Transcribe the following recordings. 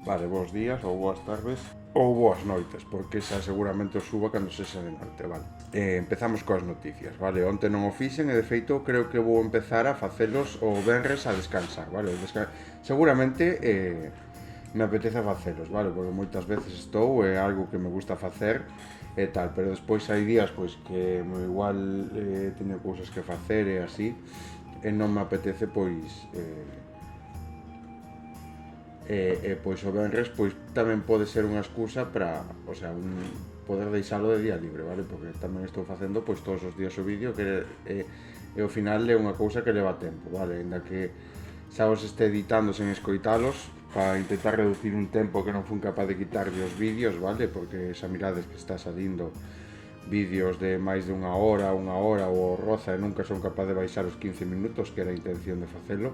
Vale, bons días ou boas tardes ou boas noites, porque esa seguramente o suba cando se xa de noite, vale. Empezamos coas noticias, vale. Onte non o fixen e de feito creo que vou empezar a facelos o venres a descansar, vale. Seguramente me apetece facelos, vale, porque moitas veces estou, é algo que me gusta facer e tal, pero despois hai días pois que igual teño cousas que facer e así e non me apetece pois o venres pois tamén pode ser unha excusa para, o sea, poder deixalo de día libre, vale? Porque tamén estou facendo pois todos os días o vídeo que ao final é unha cousa que leva tempo, vale? Ainda que xa os este editando sen escoitalos para intentar reducir un tempo que non fun capaz de quitarlle os vídeos, vale? Porque xa mirades que está salindo vídeos de máis de unha hora ou roza e nunca son capaz de baixar os 15 minutos que era a intención de facelo.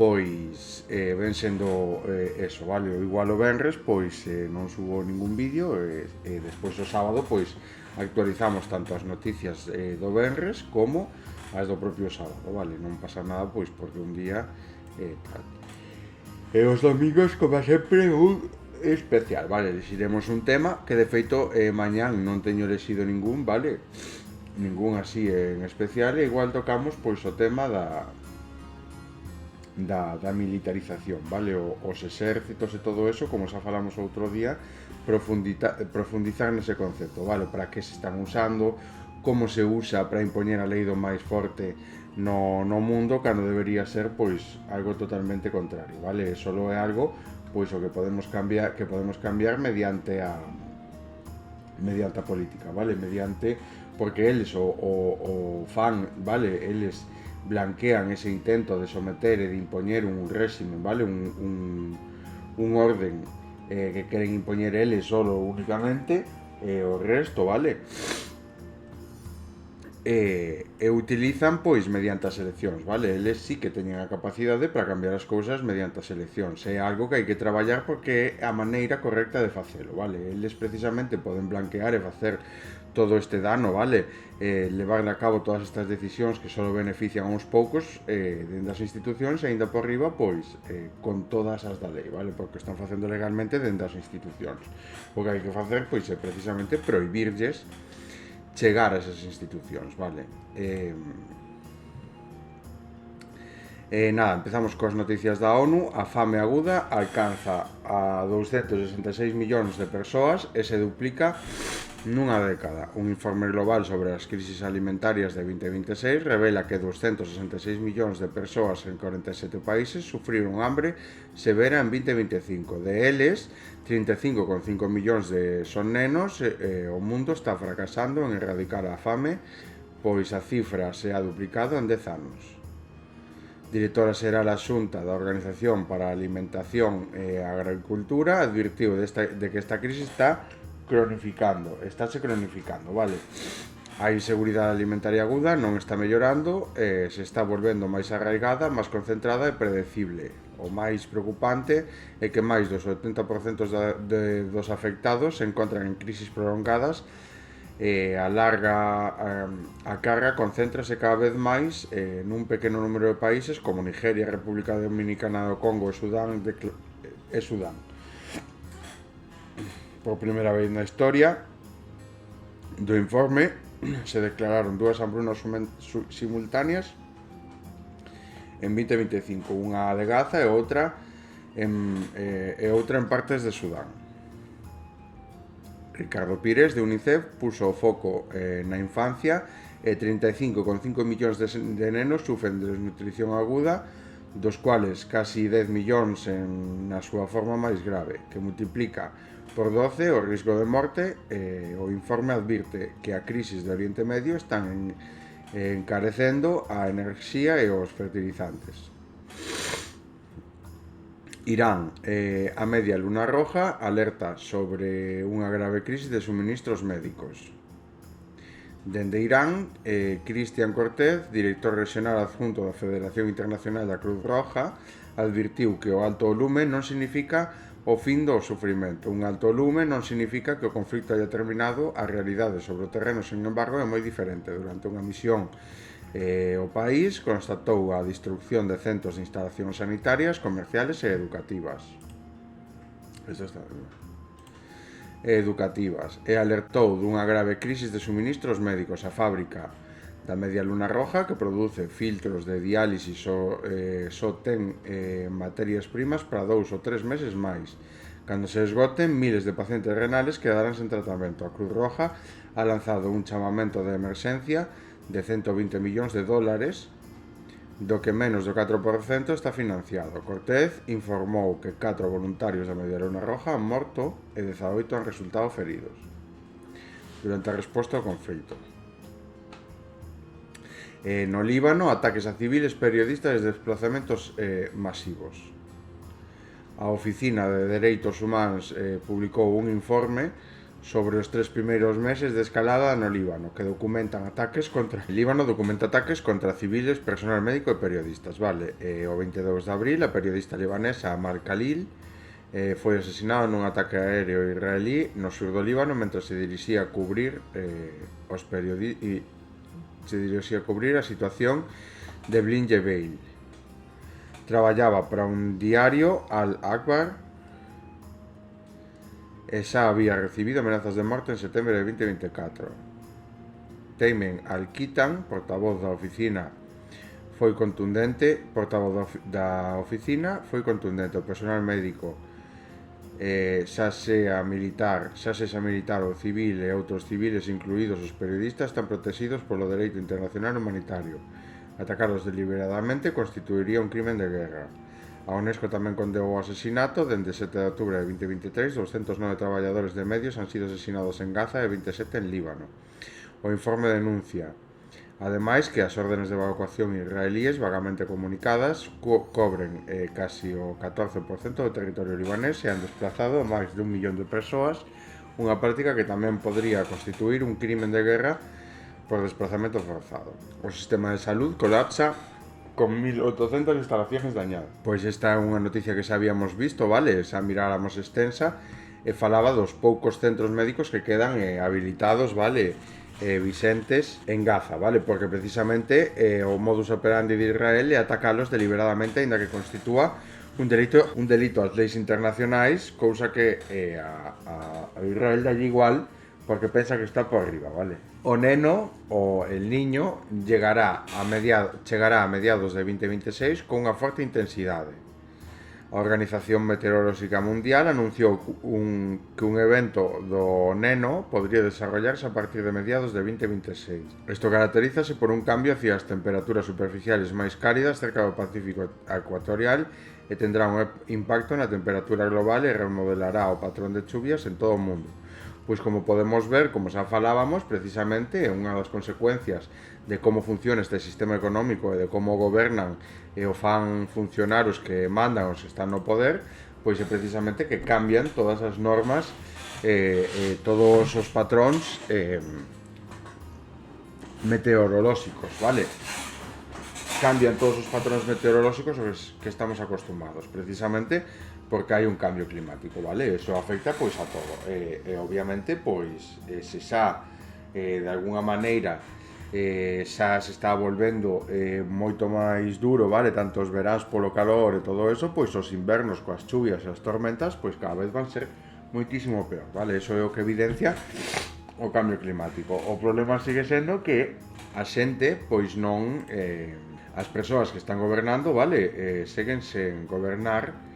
Pois ven sendo eso, vale? O igual o venres pois non subo ningún vídeo e despois o sábado pois actualizamos tanto as noticias do venres como as do propio sábado, vale? Non pasa nada pois porque un día tal. E os domingos, como sempre, un especial, vale? Elixiremos un tema que de feito mañán non teño elexido ningún, vale? Ningún así en especial e igual tocamos pois o tema da militarización, vale? Os exércitos e todo eso, como xa falamos outro día, profundizar nese concepto, vale? Para que se están usando, como se usa para impoñer a lei do máis forte no mundo, cando debería ser pois algo totalmente contrario, vale? Solo é algo pois o que podemos cambiar mediante a política, vale? Porque eles o fan, vale? Eles blanquean ese intento de someter e de impoñer un réximen, vale? Un orden que queren impoñer eles solo únicamente o resto, vale? E utilizan pois mediante as eleccións, vale? Eles sí que teñen a capacidade para cambiar as cousas mediante as eleccións. É algo que hai que traballar porque é a maneira correcta de facelo, vale? Eles precisamente poden blanquear e facer todo este dano, vale? Levar a cabo todas estas decisións que só benefician a uns poucos dentro das institucións e ainda por riba, pois, con todas as da lei, vale? Porque están facendo legalmente dentro das institucións. O que hai que facer, pois, é precisamente prohibirlles chegar a esas institucións, vale? Nada, empezamos coas noticias da ONU. A fame aguda alcanza a 266 millóns de persoas e se duplica nunha década. Un informe global sobre as crisis alimentarias de 2026 revela que 266 millóns de persoas en 47 países sufriron hambre severa en 2025. De eles, 35,5 millóns son nenos e o mundo está fracasando en erradicar a fame, pois a cifra se ha duplicado en 10 anos. Directora xeral adxunta da Organización para a Alimentación e a Agricultura advirtiu de que esta crisis estáse cronificando, vale? A inseguridade alimentaria aguda non está mellorando, se está volvendo máis arraigada, máis concentrada e predecible. O máis preocupante é que máis dos 80% dos afectados se encontran en crisis prolongadas e a carga concéntrase cada vez máis nun pequeno número de países como Nigeria, República Dominicana do Congo e Sudán. Por primeira vez na historia do informe se declararon dúas hambrunas simultáneas en 2025, unha de Gaza e outra en partes de Sudán. Ricardo Pires de UNICEF puso o foco na infancia e 35,5 millóns de nenos sufren de desnutrición aguda, dos cuales casi 10 millóns na súa forma máis grave, que multiplica por 12 o risco de morte. O informe advirte que a crisis de Oriente Medio están encarecendo a enerxía e os fertilizantes. Irán, a media luna roja, alerta sobre unha grave crisis de suministros médicos. Dende Irán, Cristian Cortés, director regional adjunto da Federación Internacional da Cruz Roja, advirtiu que o alto volume non significa o fin do sufrimento. Un alto lume non significa que o conflito haya terminado. A realidade sobre o terreno, sen embargo, é moi diferente. Durante unha misión O país constatou a destrucción de centos de instalacións sanitarias, comerciales e educativas. E alertou dunha grave crisis de suministros médicos. A fábrica da Media Luna Roja, que produce filtros de diálisis, só ten materias primas para 2 ou 3 meses máis. Cando se esgoten, miles de pacientes renales quedarán sen tratamento. A Cruz Roja ha lanzado un chamamento de emerxencia de 120 millóns de dólares, do que menos do 4% está financiado. Cortés informou que 4 voluntarios da Media Luna Roja han morto e 18 han resultado feridos durante a resposta ao conflito. No Líbano, ataques a civiles, periodistas e desplazamentos masivos. A Oficina de Dereitos Humanos publicou un informe sobre os 3 primeiros meses de escalada no Líbano, que documentan ataques contra el Líbano, documenta ataques contra civiles, personal médico e periodistas, vale? O 22 de abril, a periodista libanesa Amal Khalil foi asesinada nun ataque aéreo israelí no sur do Líbano mentre se dirixía a cubrir a situación de Blin Jebeil. Traballaba para un diario, Al Akbar, e xa había recibido amenazas de morte en setembro de 2024. Teimen Al-Kitan, portavoz da oficina, foi contundente. O personal médico, xa sexa militar ou civil e outros civiles, incluídos os periodistas, están protegidos polo dereito internacional humanitario. Atacarlos deliberadamente constituiría un crimen de guerra. A UNESCO tamén condeou o asesinato. Dende 7 de outubro de 2023, 209 traballadores de medios han sido asesinados en Gaza e 27 en Líbano. O informe denuncia, ademais, que as órdenes de evacuación israelíes vagamente comunicadas cobren casi o 14% do territorio libanés e han desplazado máis de 1 millón de persoas, unha práctica que tamén podría constituir un crimen de guerra por desplazamento forzado. O sistema de salud colapsa con 1.800 instalacións dañadas. Pois esta é unha noticia que xa habíamos visto, vale? Xa miráramos extensa e falaba dos poucos centros médicos que quedan habilitados, vale? Vixentes en Gaza, vale? Porque precisamente o modus operandi de Israel é atacalos deliberadamente, aínda que constitúa un delito ás leis internacionais, cousa que a Israel dalle igual porque pensa que está por arriba, vale? O neno, o el niño, chegará a mediados de 2026 con unha forte intensidade. A Organización Meteorolóxica Mundial anunciou que un evento do neno podría desarrollarse a partir de mediados de 2026. Isto caracterízase por un cambio hacia as temperaturas superficiales máis cálidas cerca do Pacífico ecuatorial e tendrá un impacto na temperatura global e remodelará o patrón de chuvias en todo o mundo. Pois como podemos ver, como xa falábamos, precisamente unha das consecuencias de como funciona este sistema económico e de como gobernan e o fan funcionar os que mandan, os que están no poder, pois é precisamente que cambian todas as normas, todos os patróns meteorolóxicos, vale? Cambian todos os patróns meteorolóxicos aos que estamos acostumados, precisamente porque hai un cambio climático, vale? Eso afecta pois a todo. Obviamente, pois se xa de alguna maneira xa se está volvendo moito máis duro, vale? Tanto os veráns polo calor e todo eso, pois os invernos coas chuvias e as tormentas, pois cada vez van ser moitísimo peor, vale? Eso é o que evidencia o cambio climático. O problema sigue sendo que a xente, pois non, as persoas que están gobernando, vale? Seguen sen gobernar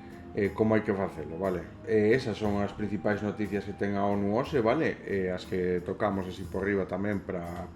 como hai que facelo, vale? Esas son as principais noticias que ten a ONU hoxe, vale? As que tocamos así por riba tamén para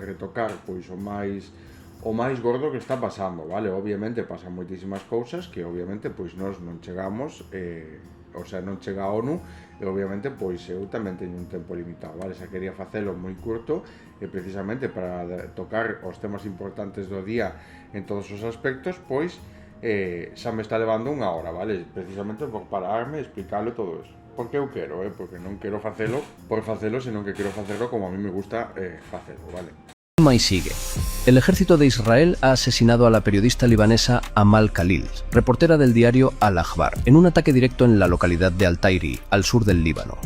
retocar pois o máis gordo que está pasando, vale? Obviamente pasan moitísimas cousas que obviamente pois nós non chegamos, non chega a ONU e obviamente pois eu tamén teño un tempo limitado, vale? Xa quería facelo moi curto e precisamente para tocar os temas importantes do día en todos os aspectos, pois xa me está levando unha hora, vale? Precisamente por pararme e explicarlo todo eso. Porque eu quero, porque non quero facelo por facelo, senón que quero facelo como a mí me gusta facelo, vale? Y sigue. El ejército de Israel ha asesinado a la periodista libanesa Amal Khalil, reportera del diario Al-Akhbar, en un ataque directo en la localidad de Al-Tairi, al sur del Líbano.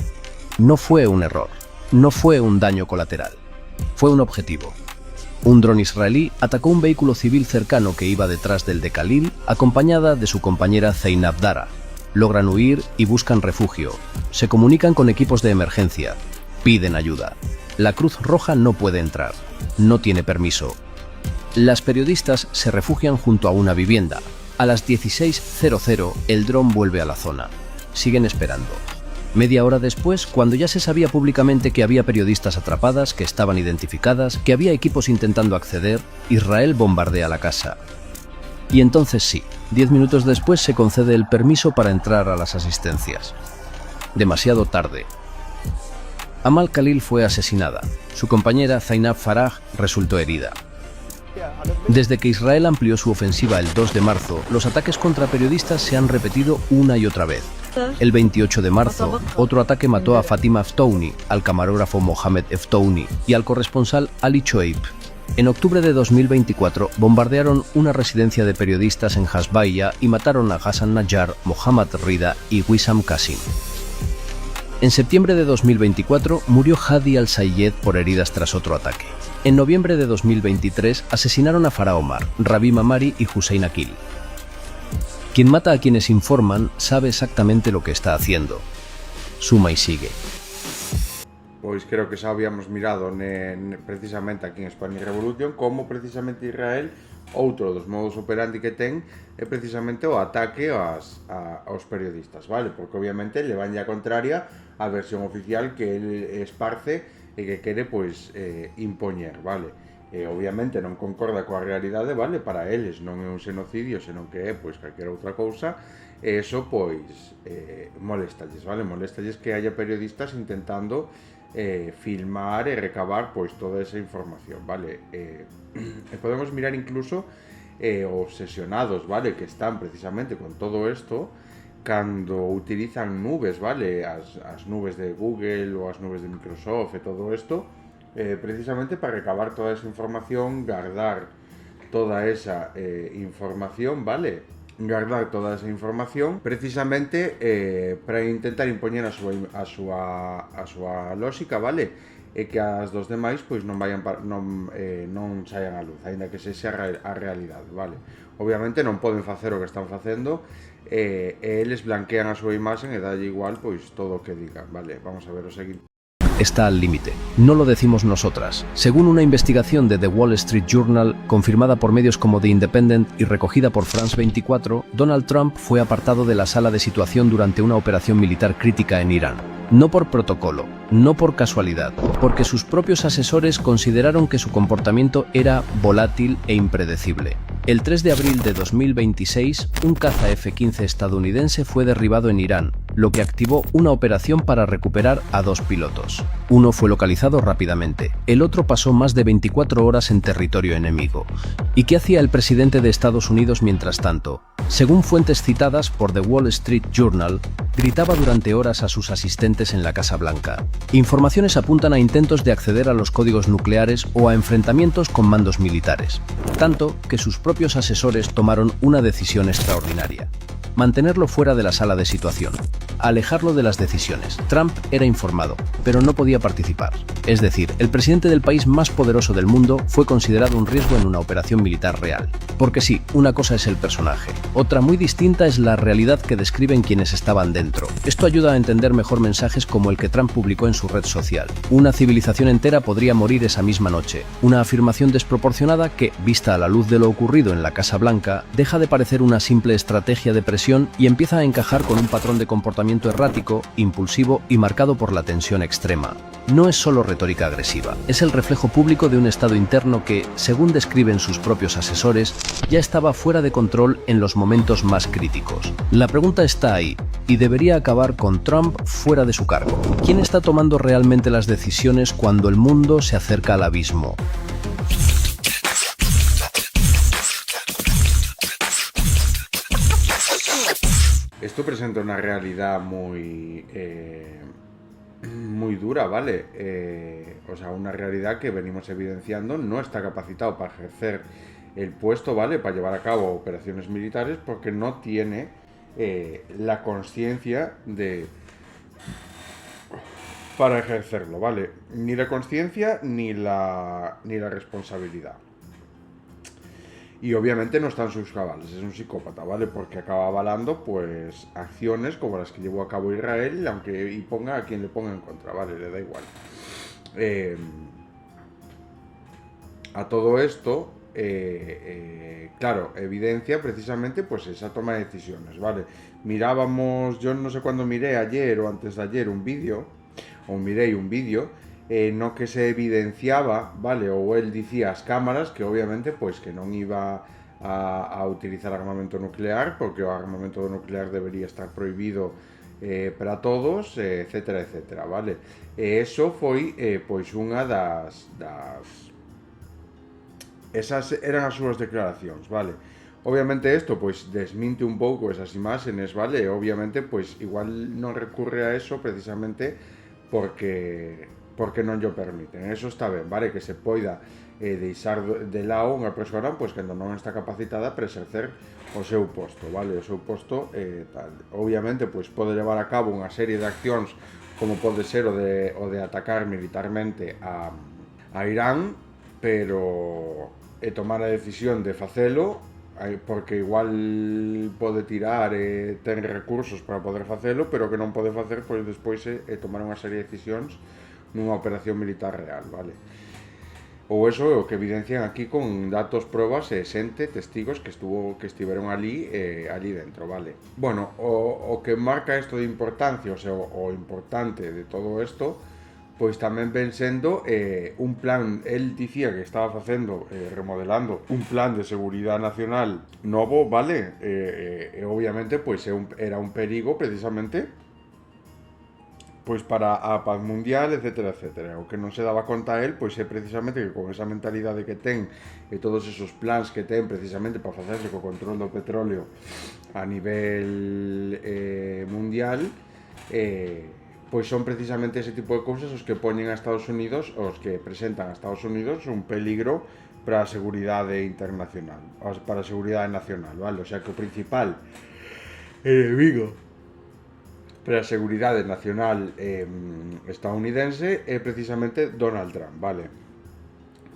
No fue un error, no fue un daño colateral, fue un objetivo. Un dron israelí atacó un vehículo civil cercano que iba detrás del de Khalil, acompañada de su compañera Zeinab Dara. Logran huir y buscan refugio. Se comunican con equipos de emergencia. Piden ayuda. La Cruz Roja no puede entrar. No tiene permiso. Las periodistas se refugian junto a una vivienda. A las 16:00 el dron vuelve a la zona. Siguen esperando. Media hora después, cuando ya se sabía públicamente que había periodistas atrapadas, que estaban identificadas, que había equipos intentando acceder, Israel bombardea la casa. Y entonces sí, 10 minutos después se concede el permiso para entrar a las asistencias. Demasiado tarde. Amal Khalil fue asesinada. Su compañera Zeinab Farah resultó herida. Desde que Israel amplió su ofensiva el 2 de marzo, los ataques contra periodistas se han repetido una y otra vez. El 28 de marzo, otro ataque mató a Fatima Eftouni, al camarógrafo Mohamed Eftouni y al corresponsal Ali Choeib. En octubre de 2024, bombardearon una residencia de periodistas en Hasbaya y mataron a Hassan Najjar, Mohammad Rida y Wissam Qasim. En septiembre de 2024, murió Hadi al-Sayed por heridas tras otro ataque. En noviembre de 2023, asesinaron a Farah Omar, Rabi Mamari y Hussein Akil. Quien mata a quienes informan sabe exactamente lo que está haciendo. Suma y sigue. Pois creo que xa habíamos mirado precisamente aquí en Spanish Revolution como precisamente Israel outro dos modos operandi que ten é precisamente o ataque aos periodistas, vale? Porque obviamente le van a contraria a versión oficial que el esparce e que quere pois impoñer, vale? Obviamente non concorda coa realidade, vale? Para eles non é un xenocidio, senón que é pois calquera outra cousa, e eso pois molestalles, vale? Molestalles que haya periodistas intentando filmar e recabar pois toda esa información, vale? Podemos mirar incluso obsesionados, vale? Que están precisamente con todo esto cando utilizan nubes, vale? As nubes de Google ou as nubes de Microsoft e todo isto precisamente para recabar toda esa información, guardar toda esa información, vale? Guardar toda esa información precisamente para intentar impoñer a súa lógica, vale? E que as dos demais pois non saian a luz, aínda que sexa a realidade, vale? Obviamente non poden facer o que están facendo e eles blanquean a súa imaxe e dalle igual pois todo o que digan, vale? Vamos a ver o seguinte. Está al límite. No lo decimos nosotras. Según una investigación de The Wall Street Journal, confirmada por medios como The Independent y recogida por France 24, Donald Trump fue apartado de la sala de situación durante una operación militar crítica en Irán. No por protocolo, no por casualidad, porque sus propios asesores consideraron que su comportamiento era volátil e impredecible. El 3 de abril de 2026, un caza F-15 estadounidense fue derribado en Irán, lo que activó una operación para recuperar a 2 pilotos. Uno fue localizado rápidamente, el otro pasó más de 24 horas en territorio enemigo. ¿Y qué hacía el presidente de Estados Unidos mientras tanto? Según fuentes citadas por The Wall Street Journal, gritaba durante horas a sus asistentes en la Casa Blanca. Informaciones apuntan a intentos de acceder a los códigos nucleares o a enfrentamientos con mandos militares, tanto que sus propios asesores tomaron una decisión extraordinaria: mantenerlo fuera de la sala de situación, alejarlo de las decisiones. Trump era informado, pero no podía participar. Es decir, el presidente del país más poderoso del mundo fue considerado un riesgo en una operación militar real. Porque sí, una cosa es el personaje, otra muy distinta es la realidad que describen quienes estaban dentro. Esto ayuda a entender mejor mensajes como el que Trump publicó en su red social. Una civilización entera podría morir esa misma noche. Una afirmación desproporcionada que, vista a la luz de lo ocurrido en la Casa Blanca, deja de parecer una simple estrategia de presión y empieza a encajar con un patrón de comportamiento errático, impulsivo y marcado por la tensión extrema. No es solo retórica agresiva, es el reflejo público de un estado interno que, según describen sus propios asesores, ya estaba fuera de control en los momentos más críticos. La pregunta está ahí, y debería acabar con Trump fuera de su cargo. ¿Quién está tomando realmente las decisiones cuando el mundo se acerca al abismo? Esto presenta una realidad muy dura, ¿vale? O sea, una realidad que venimos evidenciando. No está capacitado para ejercer el puesto, ¿vale? Para llevar a cabo operaciones militares porque no tiene la conciencia de para ejercerlo, ¿vale? Ni la conciencia ni la responsabilidad. Y obviamente no está en sus cabales, es un psicópata, ¿vale? Porque acaba avalando, pues, acciones como las que llevó a cabo Israel, aunque y ponga a quien le ponga en contra, ¿vale? Le da igual. A todo esto, claro, evidencia precisamente pues esa toma de decisiones, ¿vale? Mirábamos, yo no sé cuándo miré, ayer o antes de ayer, un vídeo, no que se evidenciaba, ¿vale? O él dicía a cámaras que obviamente pues que no iba a utilizar armamento nuclear, porque o armamento nuclear debería estar prohibido para todos, etcétera, etcétera, ¿vale? Eso foi, pois, unha esas eran as súas declaracións, vale? Obviamente isto, pois, desminte un pouco esas imaxes, vale? Obviamente, pois, igual non recurre a eso precisamente porque non llo permiten. Eso está ben, vale? Que se poida deixar de lado unha persona, pois, cando non está capacitada para exercer o seu posto, vale? O seu posto, tal. Obviamente, pois, pode levar a cabo unha serie de accións como pode ser o de atacar militarmente a Irán, pero tomar a decisión de facelo, porque igual pode tirar e ten recursos para poder facelo, pero que non pode facer, pois despois tomar unha serie de decisións nunha operación militar real, vale? Ou eso é o que evidencian aquí con datos, probas e xente, testigos que estiveron ali dentro, vale? Bueno, o que marca isto de importancia, o sea, o importante de todo isto, pois tamén ven sendo un plan, el dicía que estaba facendo, remodelando un plan de seguridade nacional novo, vale? Obviamente, pois era un perigo precisamente pois para a paz mundial, etcétera, etcétera. O que non se daba conta a él, pois é precisamente que con esa mentalidade que ten e todos esos plans que ten precisamente para facerse co control do petróleo a nivel mundial, pois son precisamente ese tipo de cousas os que poñen a Estados Unidos, os que presentan a Estados Unidos un peligro para a seguridade internacional, para a seguridade nacional, vale? O sea que o principal enemigo para a seguridade nacional estadounidense é precisamente Donald Trump, vale?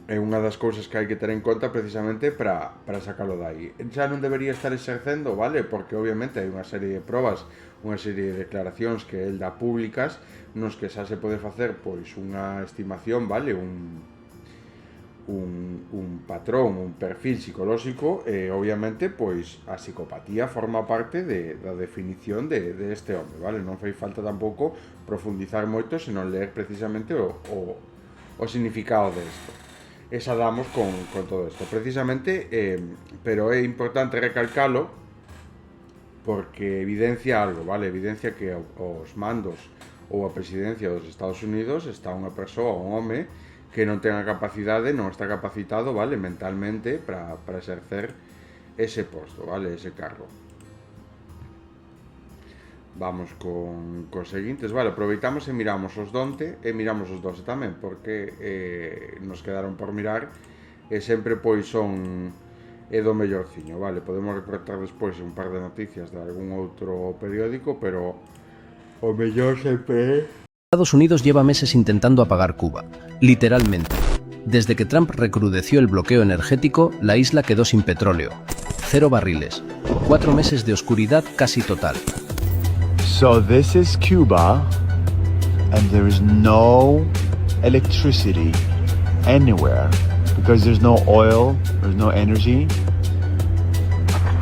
É unha das cousas que hai que ter en conta precisamente para sacalo dai. Xa non debería estar exercendo, vale? Porque obviamente hai unha serie de probas, unha serie de declaracións que el dá públicas nos que xa se pode facer pois unha estimación, vale? Un patrón, un perfil psicolóxico, obviamente, pois a psicopatía forma parte da definición de este home, vale? Non fai falta tampouco profundizar moito, senón ler precisamente o significado desto. Esa damos con todo isto. Precisamente, pero é importante recalcalo porque evidencia algo, vale? Evidencia que os mandos ou a presidencia dos Estados Unidos está unha persoa, un home, que non ten a capacidade, non está capacitado, vale, mentalmente para exercer ese posto, vale, ese cargo. Vamos con seguintes, vale, aproveitamos e miramos os donte e miramos os 12 tamén, porque nos quedaron por mirar e sempre pois son do mellorciño, vale, podemos recortar despois un par de noticias de algún outro periódico, pero o mellor sempre Estados Unidos lleva meses intentando apagar Cuba, literalmente. Desde que Trump recrudeció el bloqueo energético, la isla quedó sin petróleo. 0 barriles. 4 meses de oscuridad casi total. So this is Cuba, and there is no electricity anywhere because there's no oil, there's no energy.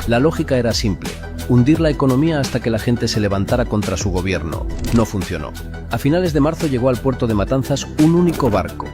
La lógica era simple. Hundir la economía hasta que la gente se levantara contra su gobierno. No funcionó. A finales de marzo llegó al puerto de Matanzas un único barco,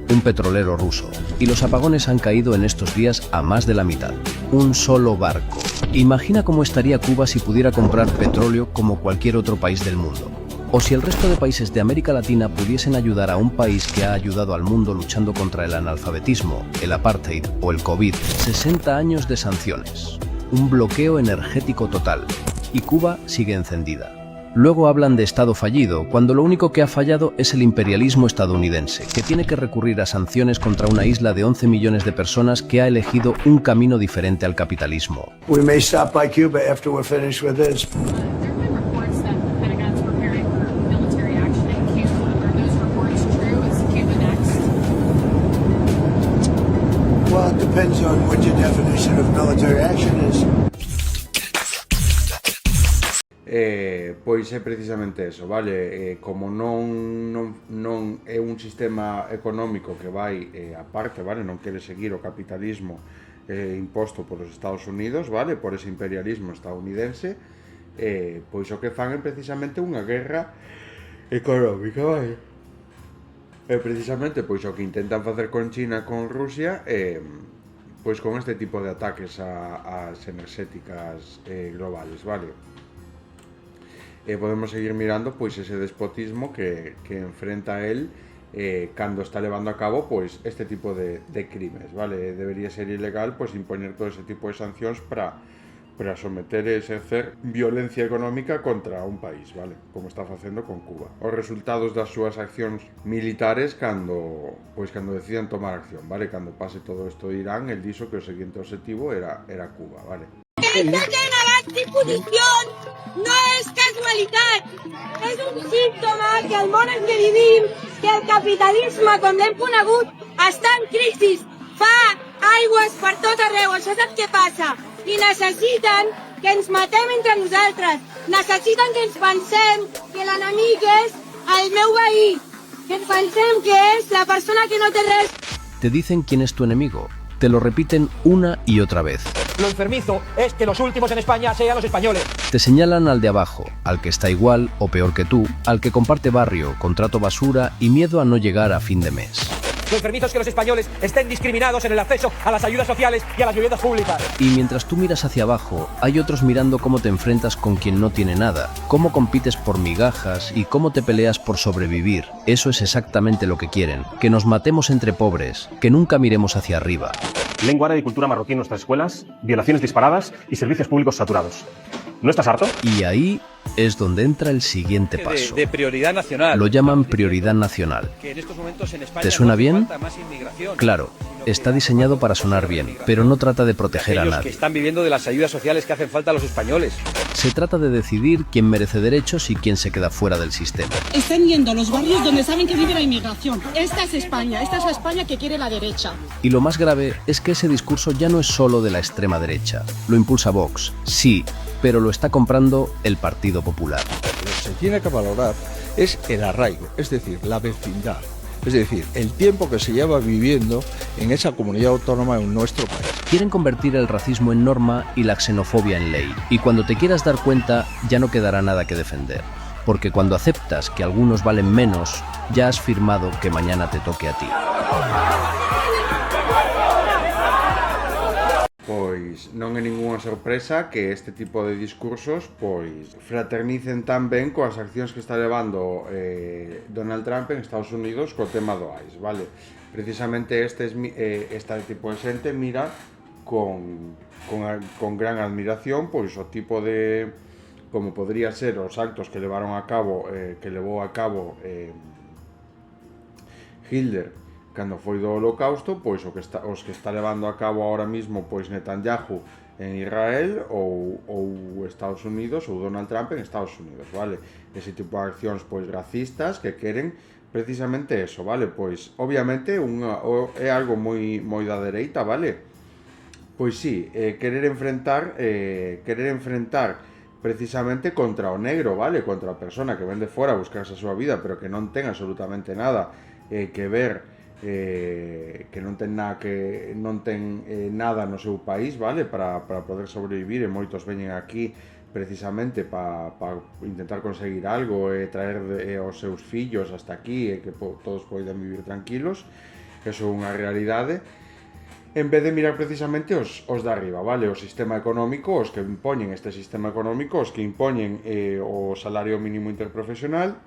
un petrolero ruso, y los apagones han caído en estos días a más de la mitad. Un solo barco. Imagina cómo estaría Cuba si pudiera comprar petróleo como cualquier otro país del mundo. O si el resto de países de América Latina pudiesen ayudar a un país que ha ayudado al mundo luchando contra el analfabetismo, el apartheid o el COVID. 60 años de sanciones. Un bloqueo energético total, y Cuba sigue encendida. Luego hablan de Estado fallido, cuando lo único que ha fallado es el imperialismo estadounidense, que tiene que recurrir a sanciones contra una isla de 11 millones de personas que ha elegido un camino diferente al capitalismo. We may stop by Cuba after we're finished with this. There have been reports that the Pentagon's preparing for military action in Cuba. Are military action is. Pois é precisamente eso, vale? Como non é un sistema económico que vai aparte, vale? Non quere seguir o capitalismo imposto polos Estados Unidos, vale? Por ese imperialismo estadounidense, pois o que fan é precisamente unha guerra económica, vale? Precisamente pois o que intentan facer con China, con Rusia, pois con este tipo de ataques ás enerxéticas globales, vale? Podemos seguir mirando pois ese despotismo que enfrenta él cando está levando a cabo pois este tipo de crimes, vale? Debería ser ilegal pois impoñer todo ese tipo de sancións para someter e exercer violencia económica contra un país, vale? Como está facendo con Cuba. Os resultados das súas accións militares cando decidan tomar acción, vale? Cando pase todo isto de Irán, el dixo que o seguinte objetivo era Cuba, vale? Esta guerra d'exposición no és casualitat, és un símptoma que el món en què vivim, que el capitalisme, com l'hem conegut, està en crisi, fa aigües per tot arreu, això és el que passa, i necessiten que ens matem entre nosaltres, necessiten que ens pensem que l'enemic és el meu veí, que ens pensem que és la persona que no té res. Te dicen quién es tu enemigo. Te lo repiten una y otra vez. Lo enfermizo es que los últimos en España sean los españoles. Te señalan al de abajo, al que está igual o peor que tú, al que comparte barrio, contrato basura y miedo a no llegar a fin de mes. Lo enfermizo es que los españoles estén discriminados en el acceso a las ayudas sociales y a las viviendas públicas. Y mientras tú miras hacia abajo, hay otros mirando cómo te enfrentas con quien no tiene nada, cómo compites por migajas y cómo te peleas por sobrevivir. Eso es exactamente lo que quieren, que nos matemos entre pobres, que nunca miremos hacia arriba. Lengua árabe y cultura marroquí en nuestras escuelas, violaciones disparadas y servicios públicos saturados. ¿No estás harto? Y ahí es donde entra el siguiente paso. De prioridad nacional. Lo llaman prioridad nacional. Que en estos momentos en España ¿Te suena no hace bien? falta más inmigración, Claro, está diseñado para sonar bien, pero no trata de proteger a aquellos que nadie. están viviendo de las ayudas sociales que hacen falta a los españoles. Se trata de decidir quién merece derechos y quién se queda fuera del sistema. Están yendo a los barrios donde saben que vive la inmigración. Esta es España, esta es la España que quiere la derecha. Y lo más grave es que ese discurso ya no es solo de la extrema derecha. Lo impulsa Vox, sí, pero lo está comprando el Partido Popular. Lo que se tiene que valorar es el arraigo, es decir, la vecindad. Es decir, el tiempo que se lleva viviendo en esa comunidad autónoma en nuestro país. Quieren convertir el racismo en norma y la xenofobia en ley. Y cuando te quieras dar cuenta, ya no quedará nada que defender. Porque cuando aceptas que algunos valen menos, ya has firmado que mañana te toque a ti. Pois non é ningunha sorpresa que este tipo de discursos pois fraternicen tan ben coas accións que está levando Donald Trump en Estados Unidos co tema do ICE, vale? Precisamente este tipo de xente mira con gran admiración pois o tipo de como podría ser os actos que levou a cabo Hitler cando foi do Holocausto, pois os que está levando a cabo ahora mismo pois Netanyahu en Israel ou Estados Unidos ou Donald Trump en Estados Unidos, vale? Ese tipo de accións pois racistas que queren precisamente eso, vale? Pois obviamente é algo moi da dereita, vale? Pois sí, querer enfrentar precisamente contra o negro, vale? Contra a persona que ven de fora a buscarse a súa vida, pero que non ten absolutamente nada que ver que non ten nada no seu país, vale, para poder sobrevivir, e moitos veñen aquí precisamente para intentar conseguir algo e traer os seus fillos hasta aquí e que todos poidan vivir tranquilos. Eso é unha realidade, en vez de mirar precisamente os de arriba, vale, o sistema económico, os que impoñen este sistema económico, os que impoñen o salario mínimo interprofesional,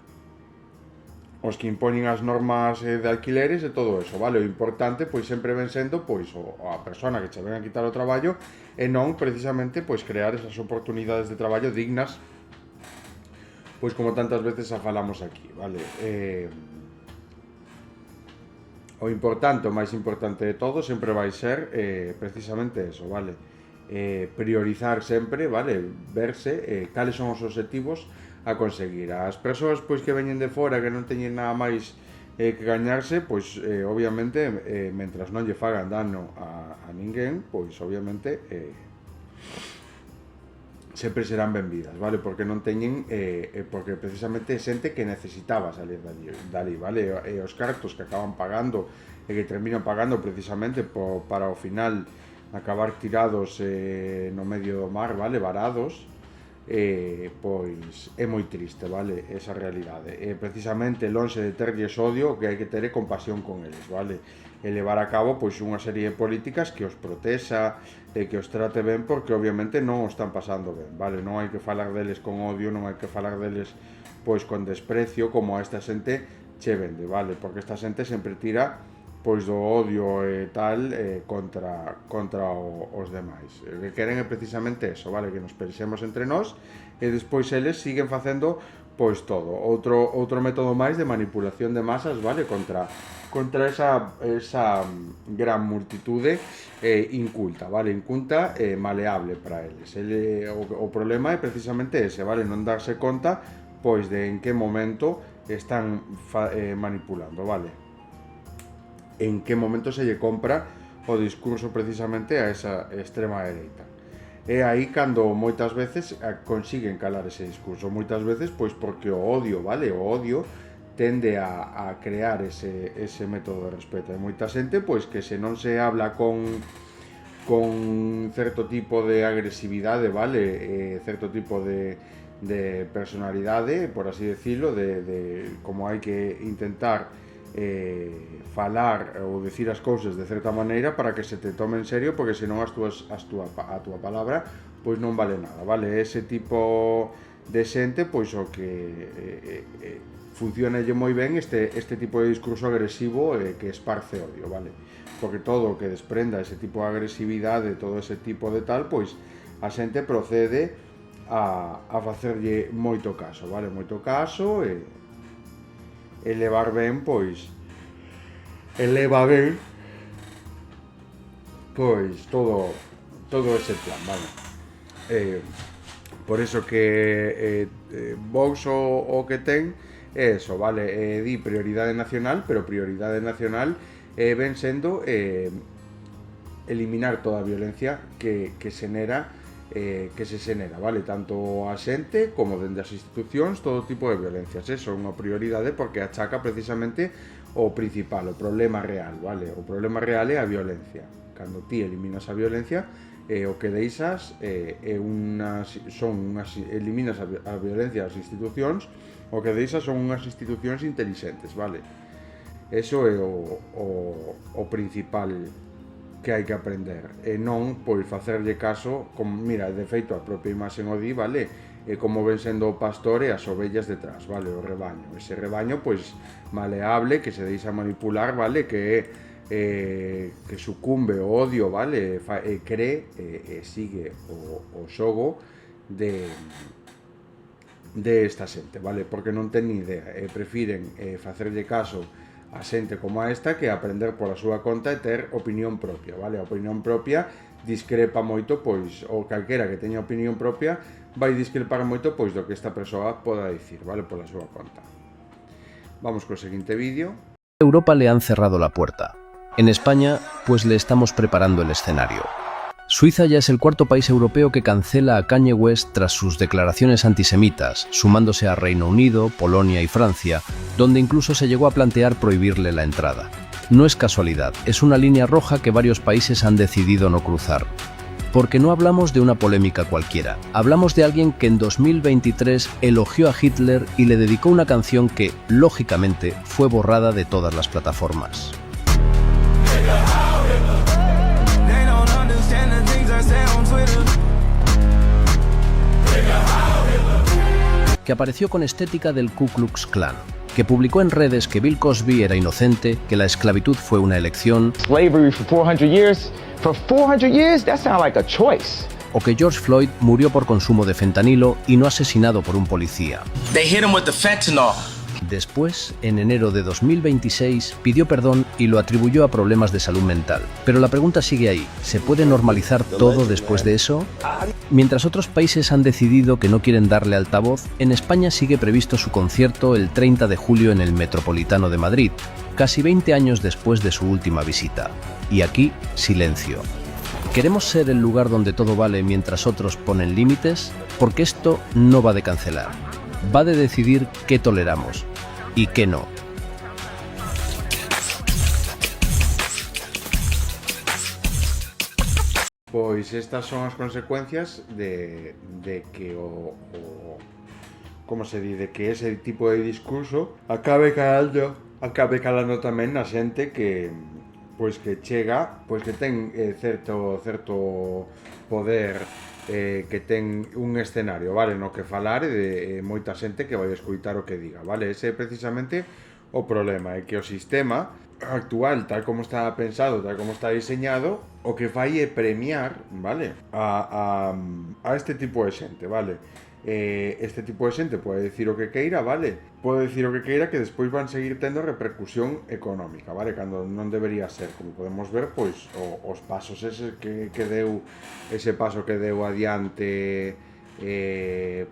os que impoñen as normas de alquileres e todo eso, vale? O importante, pois, sempre ven sendo, pois, a persona que che ven a quitar o traballo e non, precisamente, pois, crear esas oportunidades de traballo dignas, pois, como tantas veces a falamos aquí, vale? O importante, o máis importante de todo, sempre vai ser, precisamente eso, vale? Priorizar sempre, vale? Verse cales son os obxectivos a conseguir. As persoas pois que veñen de fora, que non teñen nada máis que gañarse, pois obviamente mentras non lle fagan dano a ninguén, pois obviamente sempre serán benvidas, vale? Porque non teñen porque precisamente xente que necesitaba salir dali, vale? E os cartos que acaban pagando e que terminan pagando precisamente para ao final acabar tirados no medio do mar, vale? Varados, pois é moi triste, vale? Esa realidade. Precisamente lonxe de terlles odio, o que hai que ter é compasión con eles, vale? E levar a cabo pois unha serie de políticas que os protexa e que os trate ben, porque obviamente non o están pasando ben, vale? Non hai que falar deles con odio, non hai que falar deles pois con desprecio, como a esta xente che vende, vale? Porque esta xente sempre tira pois do odio e tal contra os demais. O que queren é precisamente eso, vale? Que nos pensemos entre nós e despois eles siguen facendo pois todo. Outro método máis de manipulación de masas, vale? Contra esa gran multitude inculta, vale? Inculta e maleable para eles. O problema é precisamente ese, vale? Non darse conta pois de en que momento están manipulando, vale? En que momento se lle compra o discurso precisamente a esa extrema dereita. É aí cando moitas veces consiguen calar ese discurso, moitas veces pois porque o odio, vale? O odio tende a crear ese método de respeto. Hai moita xente pois que se non se habla con certo tipo de agresividade, vale? Certo tipo de personalidade, por así decirlo, de como hai que intentar falar ou decir as cousas de certa maneira para que se te tome en serio, porque senón a túa palabra pois non vale nada, vale? Ese tipo de xente pois o que funcionalle moi ben este tipo de discurso agresivo que esparce odio, vale? Porque todo o que desprenda ese tipo de agresividade, todo ese tipo de tal, pois a xente procede a facerlle moito caso, vale? Moito caso e levar ben, pois eleva ben pois todo ese plan, vale? Por eso que Vox o que ten é eso, vale? Di prioridade nacional, pero prioridade nacional ven sendo eliminar toda a violencia que se xenera, vale? Tanto a xente como dende as institucións, todo tipo de violencias. Eso é unha prioridade porque achaca precisamente o principal, o problema real, vale? O problema real é a violencia. Cando ti eliminas a violencia, o que deixas eliminas a violencia das institucións, o que deixas son unhas institucións intelixentes, vale? Eso é o principal que hai que aprender, e non pois facerlle caso, como, mira, de feito a propia imaxe o di, vale? E como ven sendo o pastor e as ovellas detrás, vale? O rebaño, ese rebaño pois maleable, que se deixa manipular, vale? Que sucumbe o odio, vale? E cree e sigue o xogo de esta xente, vale? Porque non ten ni idea, prefiren facerlle caso a xente como a esta que aprender pola súa conta e ter opinión propia, vale? A opinión propia discrepa moito, pois, ou calquera que teña opinión propia vai discrepar moito, pois, do que esta persoa poda dicir, vale? Pola súa conta. Vamos co seguinte vídeo. Europa le han cerrado la puerta. En España, pues le estamos preparando el escenario. Suiza ya es el cuarto país europeo que cancela a Kanye West tras sus declaraciones antisemitas, sumándose a Reino Unido, Polonia y Francia, donde incluso se llegó a plantear prohibirle la entrada. No es casualidad, es una línea roja que varios países han decidido no cruzar. Porque no hablamos de una polémica cualquiera, hablamos de alguien que en 2023 elogió a Hitler y le dedicó una canción que, lógicamente, fue borrada de todas las plataformas. Que apareció con estética del Ku Klux Klan, que publicó en redes que Bill Cosby era inocente, que la esclavitud fue una elección, slavery for 400 years, for 400 years, that sounds like a choice. O que George Floyd murió por consumo de fentanilo y no asesinado por un policía. They hit him with the fentanyl. Después, en enero de 2026, pidió perdón y lo atribuyó a problemas de salud mental. Pero la pregunta sigue ahí, ¿se puede normalizar todo después de eso? Mientras otros países han decidido que no quieren darle altavoz, en España sigue previsto su concierto el 30 de julio en el Metropolitano de Madrid, casi 20 años después de su última visita. Y aquí, silencio. ¿Queremos ser el lugar donde todo vale mientras otros ponen límites? Porque esto no va de cancelar. Va de decidir qué toleramos y qué no. Pois estas son as consecuencias de que como se di, de que ese tipo de discurso acabe calando tamén na xente que pois que chega, pois que ten certo poder, que ten un escenario, vale, no que falar de moita xente que vai escoitar o que diga, vale? Ese é precisamente o problema, é que o sistema actual, tal como está pensado, tal como está diseñado, o que fai é premiar, vale, a este tipo de xente, vale? Este tipo de xente pode dicir o que queira, vale? Pode dicir o que queira que despois van seguir tendo repercusión económica, vale? Cando non debería ser, como podemos ver, pois os pasos ese que deu, ese paso que deu adiante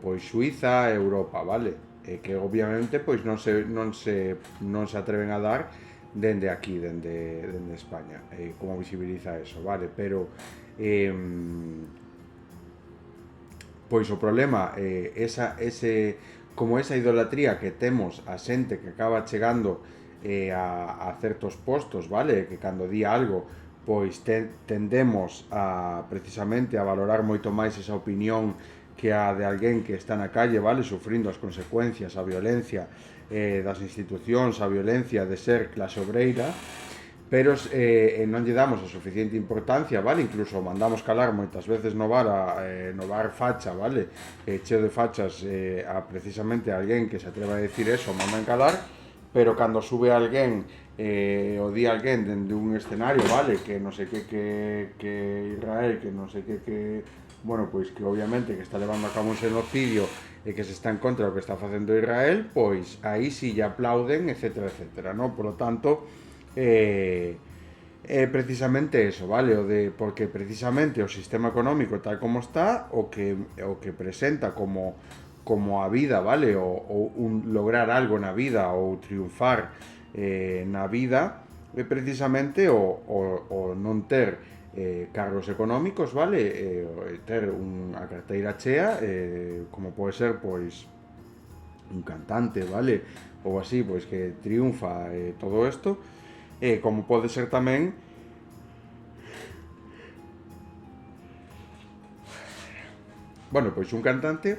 pois Suiza, Europa, vale? Que obviamente pois non se atreven a dar dende aquí, dende España, como visibiliza eso, vale? Pero pois o problema como esa idolatría que temos a xente que acaba chegando a certos postos, vale? Que cando di algo pois tendemos precisamente a valorar moito máis esa opinión que a de alguén que está na calle, vale? Sufrindo as consecuencias, a violencia das institucións, a violencia de ser clase obreira, pero non lle damos a suficiente importancia, vale? Incluso mandamos calar moitas veces no bar facha, vale? Cheo de fachas precisamente a alguén que se atreva a decir eso, mandan calar, pero cando sube alguén o di alguén dende un escenario, vale? Que non sei que Israel, que non sei que bueno, pois que obviamente que está levando a cabo un xenocidio e que se está en contra do que está facendo Israel, pois aí si lle aplauden, etcétera, etcétera, non? Por lo tanto, precisamente eso, vale? Porque precisamente o sistema económico tal como está, o que presenta como a vida, vale? Ou lograr algo na vida ou triunfar na vida, é precisamente o non ter cargos económicos, vale? Ter unha carteira chea, como pode ser, pois, un cantante, vale? Ou así, pois, que triunfa todo isto, como pode ser tamén bueno, pois un cantante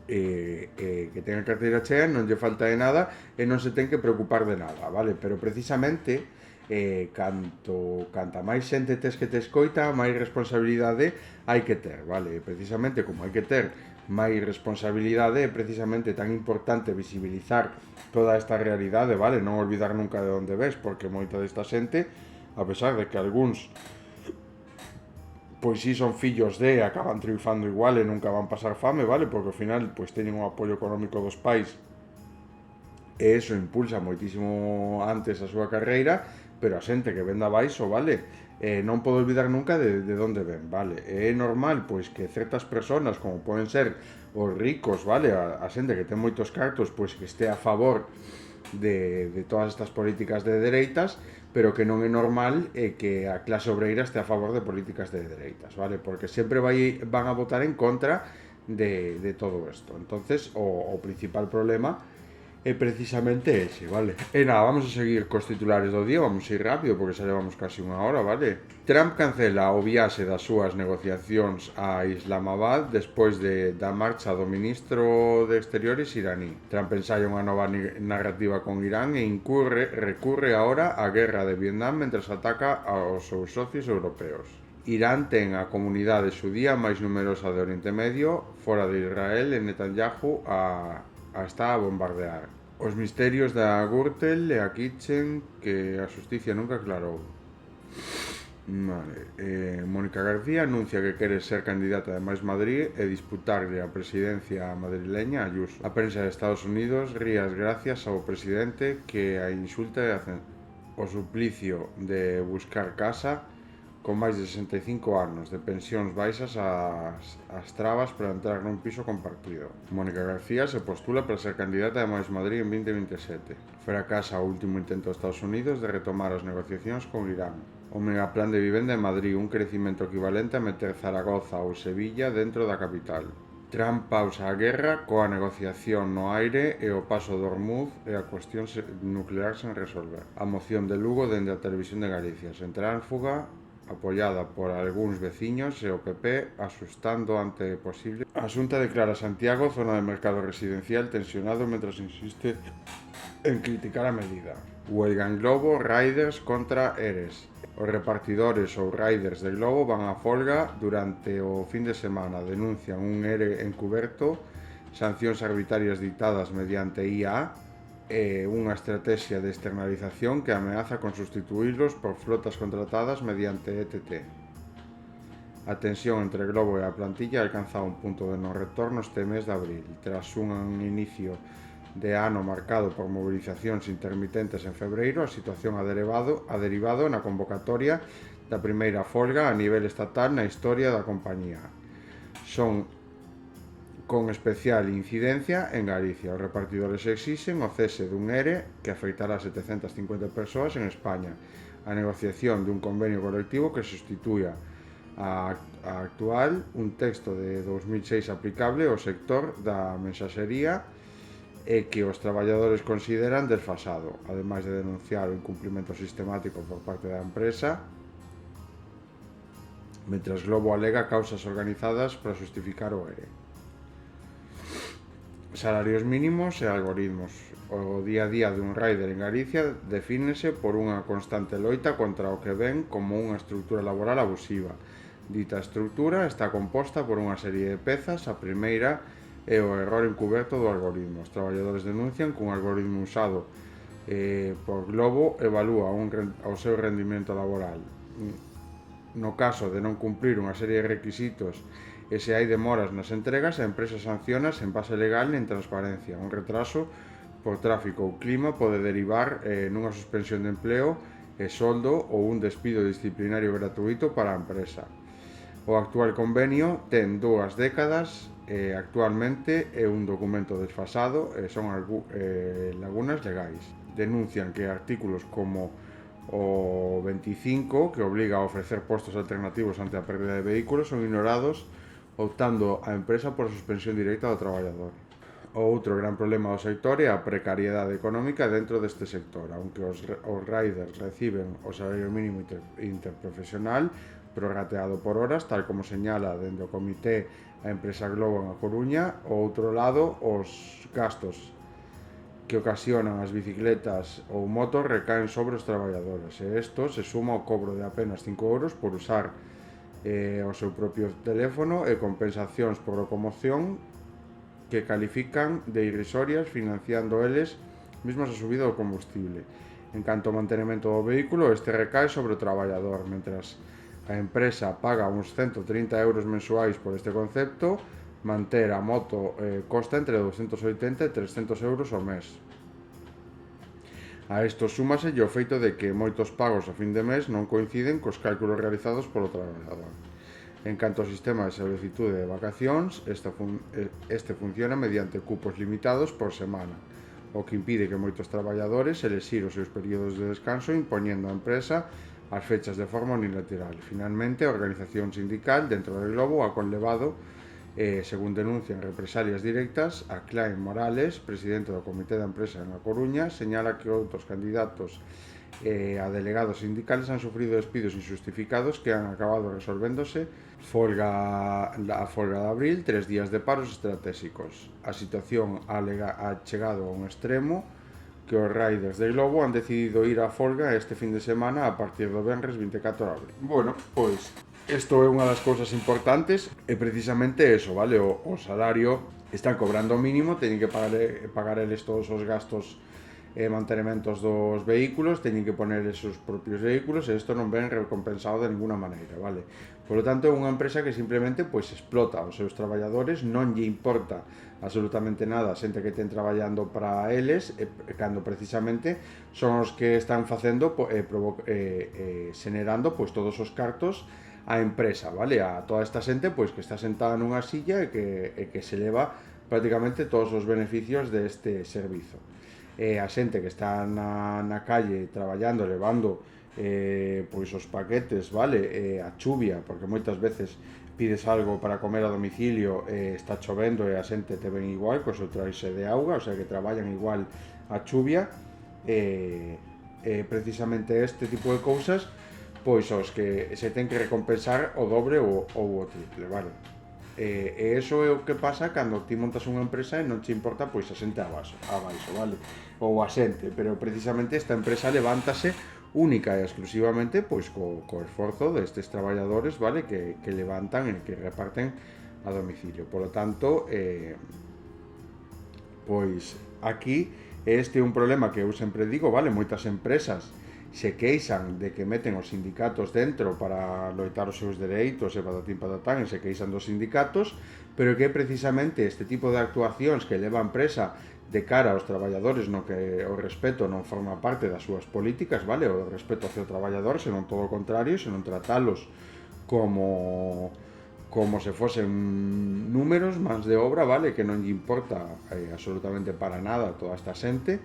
que tenga carteira chea, non lle falta de nada e non se ten que preocupar de nada, vale? Pero precisamente canta máis xente tes que te escoita, máis responsabilidade hai que ter, vale? Precisamente como hai que ter máis responsabilidade, é precisamente tan importante visibilizar toda esta realidade, vale? Non olvidar nunca de onde ves, porque moita desta xente, a pesar de que algúns pois si son fillos de, acaban triunfando igual e nunca van pasar fame, vale? Porque ao final pois teñen un apoio económico dos pais e eso impulsa moitísimo antes a súa carreira, pero a xente que venda baixo, vale? Non podo olvidar nunca de onde ven, vale? É normal, pois, que certas personas, como poden ser os ricos, vale? A xente que ten moitos cartos, pois, que este a favor de todas estas políticas de dereitas, pero que non é normal que a clase obreira este a favor de políticas de dereitas, vale? Porque sempre van a votar en contra de todo isto. Entonces, o principal problema é precisamente ese, vale? E nada, vamos a seguir cos titulares do día, vamos a ir rápido porque xa levamos casi unha hora, vale? Trump cancela o viaxe das súas negociacións a Islamabad despois da marcha do ministro de Exteriores iraní. Trump ensaya unha nova narrativa con Irán e recurre agora á guerra de Vietnam mentre ataca aos seus socios europeos. Irán ten a comunidade xudía máis numerosa de Oriente Medio, fora de Israel, e Netanyahu está a bombardear. Os misterios da Gürtel e a Kitchen que a xusticia nunca aclarou. Vale. Mónica García anuncia que quere ser candidata de Mais Madrid e disputarlle a presidencia madrileña a Ayuso. A prensa de Estados Unidos ríe as gracias ao presidente que a insulta e o suplicio de buscar casa con máis de 65 anos, de pensións baixas as trabas para entrar nun piso compartido. Mónica García se postula para ser candidata de Mais Madrid en 2027. Fracasa o último intento de Estados Unidos de retomar as negociacións con Irán. O megaplan de vivenda en Madrid, un crecimento equivalente a meter Zaragoza ou Sevilla dentro da capital. Trump pausa a guerra coa negociación no aire e o paso do Hormuz e a cuestión nuclear sen resolver. A moción de Lugo dende a Televisión de Galicia, sen tránfuga, apoiada por algúns veciños e o PP asustando ante posible. A Xunta declara Santiago zona de mercado residencial tensionado mentras insiste en criticar a medida. Huelga en Globo, Riders contra Eres. Os repartidores ou riders de Globo van a folga durante o fin de semana. Denuncian un ERE encuberto, sancións arbitrarias dictadas mediante IA e unha estrategia de externalización que ameaza con sustituílos por flotas contratadas mediante ETT. A tensión entre Globo e a plantilla alcanza un punto de non retorno este mes de abril, tras un inicio de ano marcado por movilizacións intermitentes en febreiro. A situación ha derivado na convocatoria da primeira folga a nivel estatal na historia da compañía. Son con especial incidencia en Galicia. Os repartidores exixen o cese dun ERE que afectará a 750 persoas en España, a negociación dun convenio colectivo que sustituya a actual, un texto de 2006 aplicable ao sector da mensaxería e que os traballadores consideran desfasado, ademais de denunciar o incumprimento sistemático por parte da empresa, mentras Globo alega causas organizadas para justificar o ERE. Salarios mínimos e algoritmos. O día a día dun rider en Galicia defínese por unha constante loita contra o que ven como unha estrutura laboral abusiva. Dita estrutura está composta por unha serie de pezas. A primeira é o error encuberto do algoritmo. Os traballadores denuncian que un algoritmo usado por Globo evalúa o seu rendimento laboral. No caso de non cumprir unha serie de requisitos e se hai demoras nas entregas, a empresa sanciona sen base legal nen transparencia. Un retraso por tráfico ou clima pode derivar nunha suspensión de empleo e soldo ou un despido disciplinario gratuito para a empresa. O actual convenio ten 2 décadas. Actualmente é un documento desfasado e son lagunas legais. Denuncian que artículos como o 25, que obliga a ofrecer postos alternativos ante a pérdida de vehículos, son ignorados, optando a empresa por a suspensión directa do traballador. O outro gran problema do sector é a precariedade económica dentro deste sector. Aunque os riders reciben o salario mínimo interprofesional prorrateado por horas, tal como señala dende o comité a empresa Globo en A Coruña. Ao outro lado, os gastos que ocasionan as bicicletas ou motos recaen sobre os traballadores, e isto se suma ao cobro de apenas 5 euros por usar o seu propio teléfono e compensacións por locomoción que califican de irrisorias, financiando eles mesmos a subida do combustible. En canto ao mantenimento do vehículo, este recae sobre o traballador, mentras a empresa paga uns 130 euros mensuais por este concepto. Manter a moto costa entre 280 e 300 euros ao mes. A isto súmase o feito de que moitos pagos a fin de mes non coinciden cos cálculos realizados polo traballador. En canto ao sistema de solicitude de vacacións, este funciona mediante cupos limitados por semana, o que impide que moitos traballadores elixir os seus períodos de descanso impoñendo á empresa as fechas de forma unilateral. Finalmente, a organización sindical dentro do Globo ha conlevado, según denuncian represalias directas, a Klein Morales, presidente do Comité da Empresa en A Coruña, señala que outros candidatos a delegados sindicales han sufrido despidos injustificados que han acabado resolvéndose a folga de abril, 3 días de paros estratégicos. A situación ha chegado a un extremo que os riders de Globo han decidido ir á folga este fin de semana a partir do venres 24 de abril. Bueno, pois isto é unha das cousas importantes e precisamente eso, vale? O salario están cobrando o mínimo, teñen que pagar eles todos os gastos mantenementos dos vehículos, teñen que poner os seus propios vehículos e isto non ven recompensado de ninguna maneira, vale? Por lo tanto, é unha empresa que simplemente pois explota os seus traballadores, non lle importa absolutamente nada a xente que ten traballando para eles, cando precisamente son os que están facendo xenerando pois todos os cartos a empresa, vale? A toda esta xente pois que está sentada nunha silla e que se leva prácticamente todos os beneficios deste servizo. A xente que está na calle traballando, levando pois os paquetes, vale? A chuvia, porque moitas veces pides algo para comer a domicilio, está chovendo e a xente te ven igual, co seu traxe de auga, o sea que traballan igual a chuvia, precisamente este tipo de cousas, pois os que se ten que recompensar o dobre ou o triple, vale? E eso é o que pasa cando ti montas unha empresa e non te importa pois a xente abaixo, vale? Ou a xente, pero precisamente esta empresa levántase única e exclusivamente pois co esforzo destes traballadores, vale? Que levantan e que reparten a domicilio. Por lo tanto, pois aquí este é un problema que eu sempre digo, vale? Moitas empresas se queixan de que meten os sindicatos dentro para loitar os seus dereitos e patatín patatán, e se queixan dos sindicatos, pero que precisamente este tipo de actuacións que leva a empresa de cara aos traballadores no que o respeto non forma parte das súas políticas, vale? O respeto hacia o traballador, senón todo o contrario, senón tratalos como se fosen números, mans de obra, vale? Que non lle importa absolutamente para nada toda esta xente,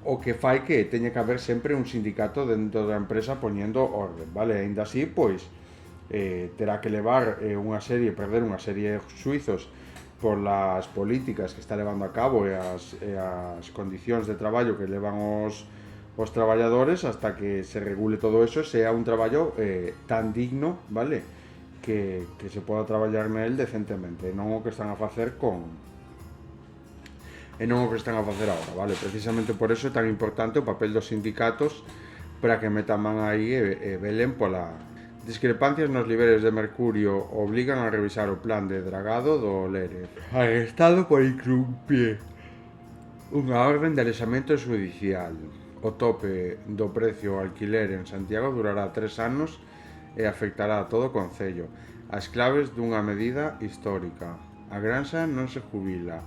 o que fai que teña que haber sempre un sindicato dentro da empresa poñendo orden, vale? Ainda así, pois, terá que levar perder unha serie de xuizos por las políticas que está levando a cabo e as condicións de traballo que levan os traballadores hasta que se regule todo eso, sea un traballo tan digno, vale? Que se poda traballar nel decentemente, non o que están a facer agora, vale? Precisamente por eso é tan importante o papel dos sindicatos para que metan man aí e velen pola discrepancias nos niveles de mercurio obligan a revisar o plan de dragado do Lere. O Estado por inclumpir unha orden de alexamento judicial. O tope do precio ao alquiler en Santiago durará 3 anos e afectará a todo o concello. As claves dunha medida histórica. A granxa non se jubila.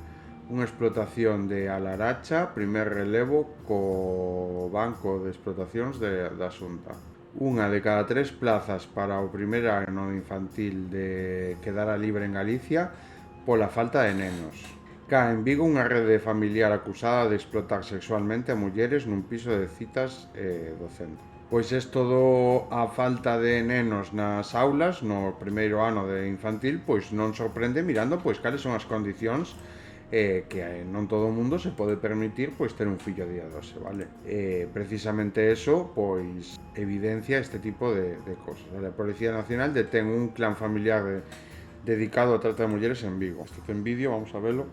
Unha explotación de Alaracha, primer relevo co Banco de Explotacións da Xunta. Unha de cada 3 plazas para o primer ano infantil quedará libre en Galicia pola falta de nenos. Cae en Vigo unha rede familiar acusada de explotar sexualmente a mulleres nun piso de citas do centro. Pois é todo a falta de nenos nas aulas no primeiro ano de infantil, pois non sorprende mirando pois cales son as condicións que non todo o mundo se pode permitir pois ter un fillo a día 12, vale? Precisamente eso pois evidencia este tipo de cosas, vale? A Policía Nacional detén un clan familiar dedicado a trata de mulleres en Vigo. Isto ten vídeo, vamos a verlo.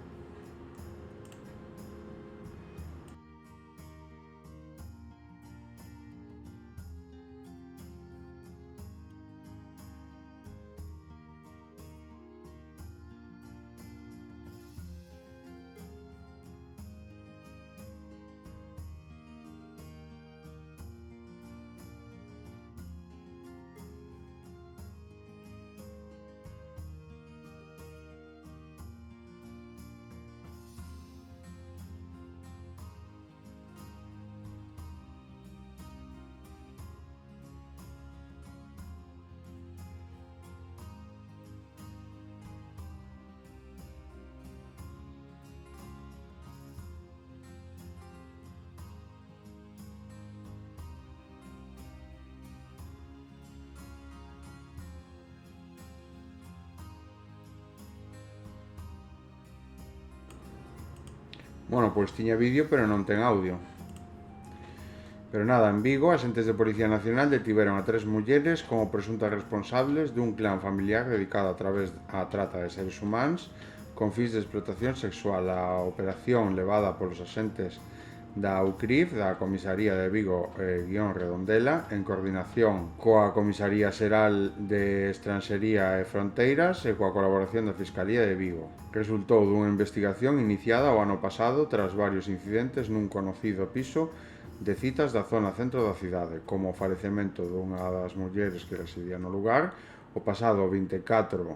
Bueno, pois tiña vídeo, pero non ten audio. Pero nada, en Vigo, agentes de Policía Nacional detiveron a 3 mulleres como presuntas responsables dun clan familiar dedicado a través á trata de seres humanos con fins de explotación sexual. A operación levada polos agentes da UCRIF, da Comisaría de Vigo Redondela, en coordinación coa Comisaría Xeral de Estranxería e Fronteiras e coa colaboración da Fiscalía de Vigo. Resultou dunha investigación iniciada o ano pasado tras varios incidentes nun conocido piso de citas da zona centro da cidade, como o falecemento dunha das mulleres que residía no lugar. O pasado 24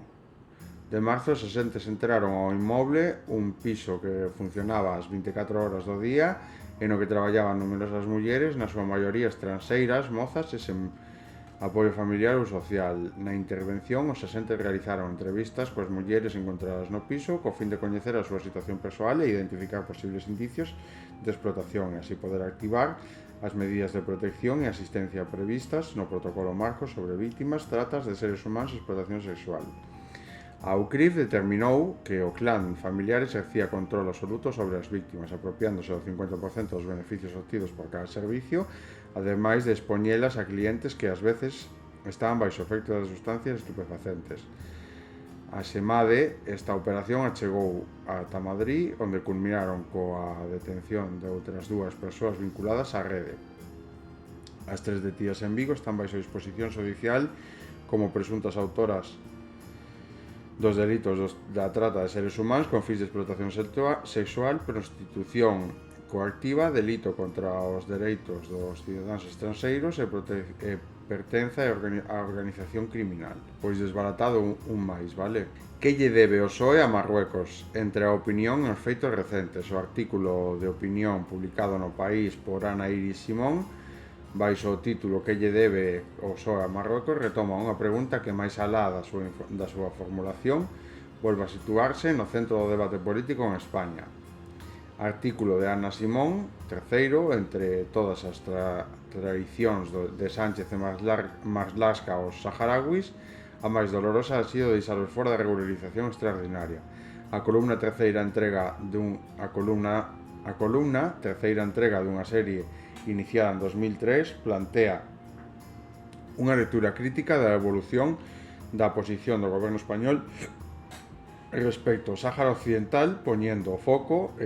de marzo, os axentes entraron ao inmoble, un piso que funcionaba ás 24 horas do día e no que traballaban numerosas mulleres, na súa maioría estranxeiras, mozas e sen apoio familiar ou social. Na intervención, os axentes realizaron entrevistas coas mulleres encontradas no piso co fin de coñecer a súa situación persoal e identificar posibles indicios de explotación e así poder activar as medidas de protección e asistencia previstas no protocolo marco sobre víctimas, tratas de seres humanos e explotación sexual. A UCRIF determinou que o clan familiar exercía control absoluto sobre as víctimas, apropiándose do 50% dos beneficios obtidos por cada servicio, ademais de expoñelas a clientes que ás veces estaban baixo efecto das sustancias estupefacentes. Asemade, esta operación achegou ata Madrid, onde culminaron coa detención de outras dúas persoas vinculadas á rede. As 3 detidas en Vigo están baixo disposición xudicial como presuntas autoras dos delitos da trata de seres humanos con fins de explotación sexual, prostitución coactiva, delito contra os dereitos dos cidadáns estranxeiros e pertenza á organización criminal. Pois desbaratado un máis, vale? Que lle debe o PSOE a Marruecos? Entre a opinión e os feitos recentes, o artículo de opinión publicado no País por Ana Iris Simón, baixo o título Que lle debe o PSOE a Marruecos, retoma unha pregunta que máis alá da súa formulación volve a situarse no centro do debate político en España. Artículo de Ana Simón, terceiro, entre todas as traicións de Sánchez e Marlaska aos saharauis, a máis dolorosa ha sido deixalos fora da regularización extraordinaria. A columna terceira entrega dunha serie iniciada en 2003, plantea unha lectura crítica da evolución da posición do goberno español respecto ao Sáhara Occidental, poñendo o foco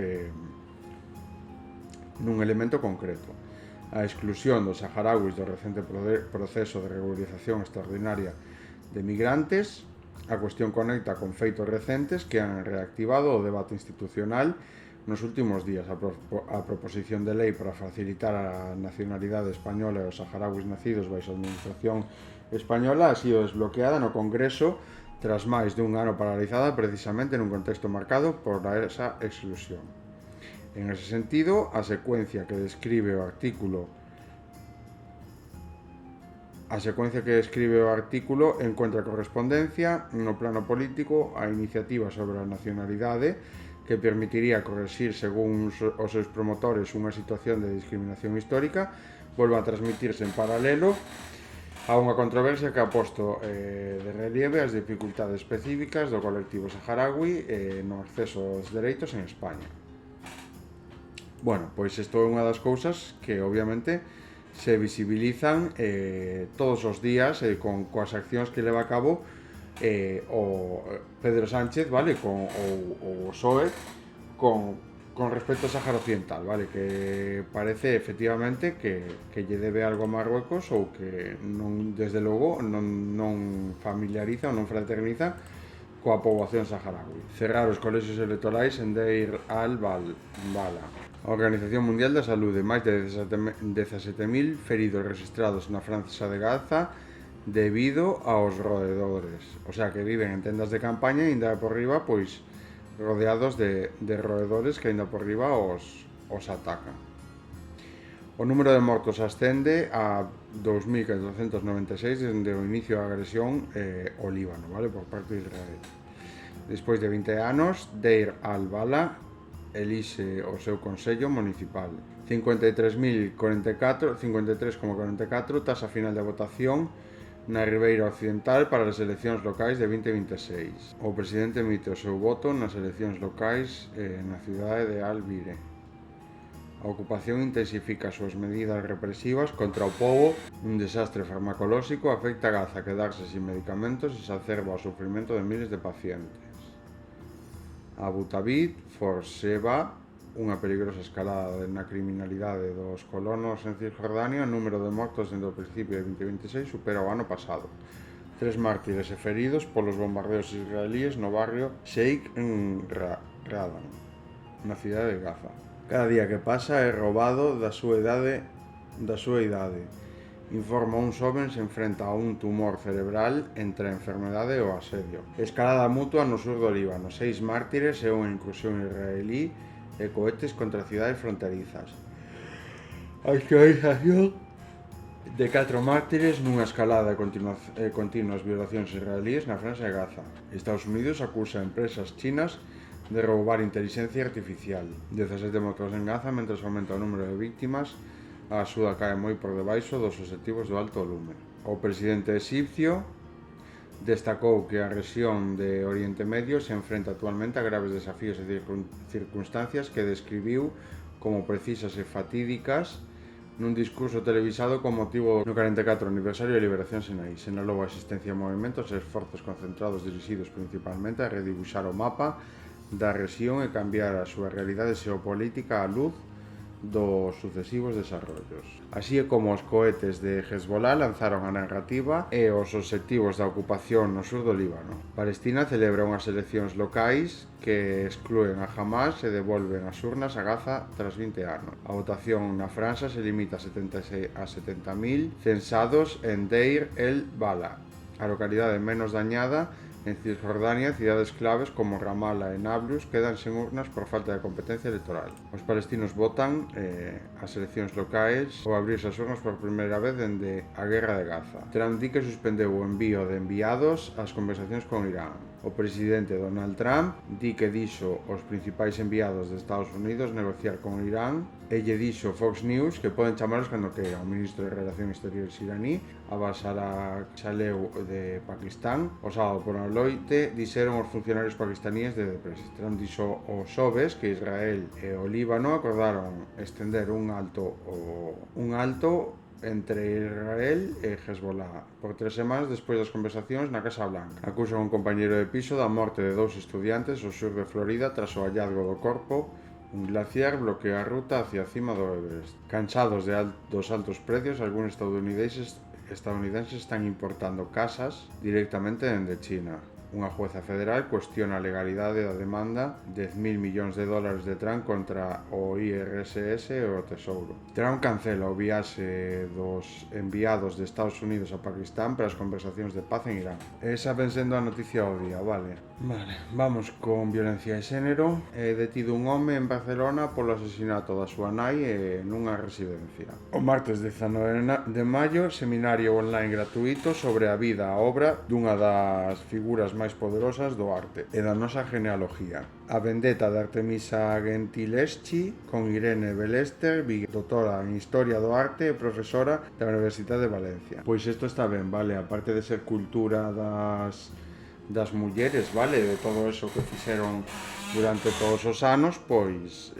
nun elemento concreto: a exclusión dos saharauis do recente proceso de regularización extraordinaria de migrantes. A cuestión conecta con feitos recentes que han reactivado o debate institucional nos últimos días. A proposición de lei para facilitar a nacionalidade española e os saharauis nacidos baixo a administración española ha sido desbloqueada no Congreso tras máis dun ano paralizada, precisamente nun contexto marcado por esa exclusión. En ese sentido, a secuencia que describe o artículo encuentra correspondencia no plano político a iniciativa sobre a nacionalidade que permitiría correxir, según os seus promotores, unha situación de discriminación histórica, volve a transmitirse en paralelo a unha controversia que ha posto de relieve as dificultades específicas do colectivo saharaui no acceso aos dereitos en España. Bueno, pois isto é unha das cousas que obviamente se visibilizan todos os días coas accións que leva a cabo o Pedro Sánchez, vale, o PSOE con respecto ao Sáhara Occidental, vale, que parece efectivamente que lle debe algo a Marruecos ou que non, desde logo non familiariza ou non fraterniza coa poboación saharaui. Cerrar os colexios electorais en Deir al-Bala. A Organización Mundial da Saúde, máis de 17.000 feridos registrados na Franza de Gaza debido aos roedores, o sea que viven en tendas de campaña e ainda por riba pois rodeados de roedores que ainda por riba os atacan. O número de mortos ascende a 2.496 dende o inicio da agresión ao Líbano, vale, por parte de Israel. Despois de 20 anos, Deir al-Bala elixe o seu Consello Municipal. 53,44, taxa final de votación na Ribeira Occidental para as eleccións locais de 2026. O presidente emite o seu voto nas eleccións locais na cidade de Al-Bire. A ocupación intensifica as súas medidas represivas contra o pobo. Un desastre farmacolóxico afecta a Gaza a quedarse sin medicamentos e exacerba o sufrimento de miles de pacientes. Abu Dhabi, Forseba unha peligrosa escalada na criminalidade dos colonos en Cisjordania, o número de mortos dende o principio de 2026 supera o ano pasado. 3 mártires e feridos polos bombardeos israelíes no barrio Sheikh Radan, na cidade de Gaza. Cada día que pasa é roubado da súa idade. Informa un xoven se enfrenta a un tumor cerebral entre a enfermedade e o asedio. Escalada mutua no sur do Líbano, 6 mártires e unha incursión israelí e cohetes contra cidades fronterizas. A escalación de 4 mártires nunha escalada e continuas violacións israelíes na franja de Gaza. Estados Unidos acusa a empresas chinas de roubar inteligencia artificial. 17 mortos en Gaza, mentre aumenta o número de víctimas. A axuda cae moi por debaixo dos obxectivos do alto lume. O presidente egipcio destacou que a rexión de Oriente Medio se enfrenta actualmente a graves desafíos e circunstancias que describiu como precisas e fatídicas nun discurso televisado con motivo do 44 aniversario de liberación Sinaí. Senalou a existencia de movimentos e esforzos concentrados dirixidos principalmente a redibuxar o mapa da rexión e cambiar a súa realidade xeopolítica á luz dos sucesivos desarrollos. Así é como os cohetes de Hezbollah lanzaron a narrativa e os obxectivos da ocupación no sur do Líbano. Palestina celebra unhas eleccións locais que exclúen a Hamas e devolven as urnas a Gaza tras 20 anos. A votación na França se limita a 70.000 censados en Deir el-Bala, a localidade menos dañada. En Cisjordania, cidades claves como Ramallah e Nablus quedan sen urnas por falta de competencia electoral. Os palestinos votan as eleccións locais ou abrirse as urnas por primeira vez dende a guerra de Gaza. Trump di que suspendeu o envío de enviados ás conversacións con Irán. O presidente Donald Trump di que dixo aos principais enviados de Estados Unidos negociar con Irán e lle dixo Fox News que poden chamaros cando queiran. O ministro de Relacións Exteriores iraní, Abbas Araqchi de Pakistán, o sábado por a loite dixeron os funcionarios pakistaníes de The Press. Trump dixo os xoves que Israel e o Líbano acordaron estender un alto entre Israel e Hezbollah por 3 semanas despois das conversacións na Casa Blanca. Acusan un compañeiro de piso da morte de 2 estudiantes ao sur de Florida tras o hallazgo do corpo. Un glaciar bloquea a ruta hacia a cima do Everest. Cansados dos altos precios, algúns estadounidenses están importando casas directamente dende China. Unha jueza federal cuestiona a legalidade da demanda de $10.000 millóns de Trump contra o IRSS e o Tesouro. Trump cancela o viaxe dos enviados de Estados Unidos a Pakistán para as conversacións de paz en Irán. Esa ven sendo a noticia do día, vale, vamos con violencia de xénero. Detido un home en Barcelona polo asesinato da súa nai nunha residencia. O martes 19 de maio, seminario online gratuito sobre a vida e a obra dunha das figuras máis poderosas do arte e da nosa genealogía. A vendetta de Artemisa Gentileschi con Irene Belester, doutora en Historia do Arte e profesora da Universidade de Valencia. Pois isto está ben, vale, aparte de ser cultura das mulleres, vale, de todo eso que fixeron durante todos os anos, pois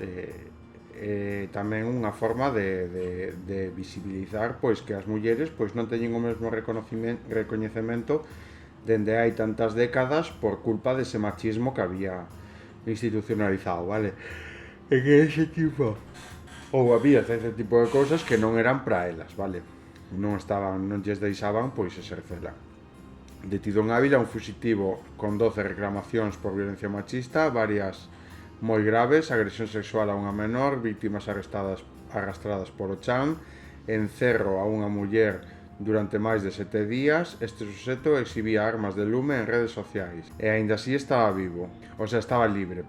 tamén unha forma de visibilizar pois que as mulleres pois non teñen o mesmo recoñecemento dende hai tantas décadas por culpa dese machismo que había institucionalizado, vale? E que ese tipo había ese tipo de cousas que non eran para elas, vale? Non lles deixaban pois exercela. Detido en Ávila un fugitivo con 12 reclamacións por violencia machista, varias moi graves, agresión sexual a unha menor, víctimas arrastradas por o chan, encerro a unha muller durante máis de 7 días. Este suxeto exhibía armas de lume en redes sociais e aínda así estaba libre.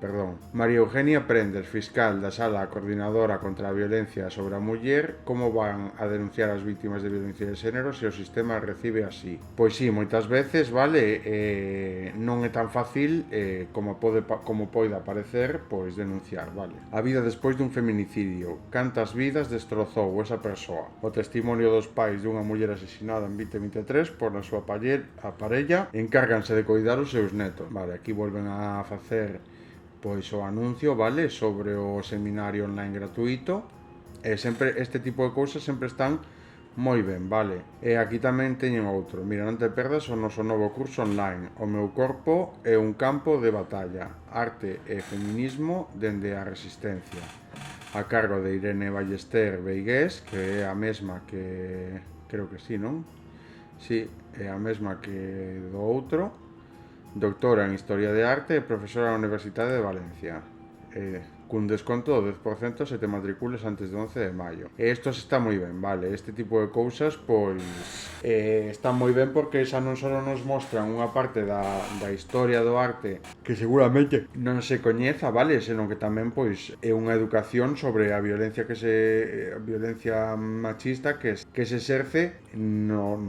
María Eugenia Prendes, fiscal da Sala Coordinadora contra a Violencia sobre a Muller, como van a denunciar as vítimas de violencia de xénero se o sistema recibe así? Pois sí, moitas veces, vale, non é tan fácil como poida parecer, pois denunciar, vale. A vida despois dun feminicidio, cantas vidas destrozou esa persoa? O testimonio dos pais dunha muller asesinada en 2023 por a súa parella, encárganse de coidar os seus netos. Vale, aquí volven a facer pois o anuncio, vale, sobre o seminario online gratuito. Sempre este tipo de cousas sempre están Moi ben, vale. E aquí tamén teñen outro. Mira, non te perdas o noso novo curso online. O meu corpo é un campo de batalla. Arte e feminismo dende a resistencia. A cargo de Irene Ballester Beigués, que é a mesma que... Creo que sí, non? Sí, é a mesma que do outro. Doctora en Historia de Arte e profesora da Universidade de Valencia. Cun desconto do 10% se te matricules antes do 11 de maio. E isto está moi ben, vale? Este tipo de cousas, pois... está moi ben porque xa non só nos mostran unha parte da historia do arte que seguramente non se coñeza, vale? Senón que tamén, pois, é unha educación sobre a violencia a violencia machista que se exerce no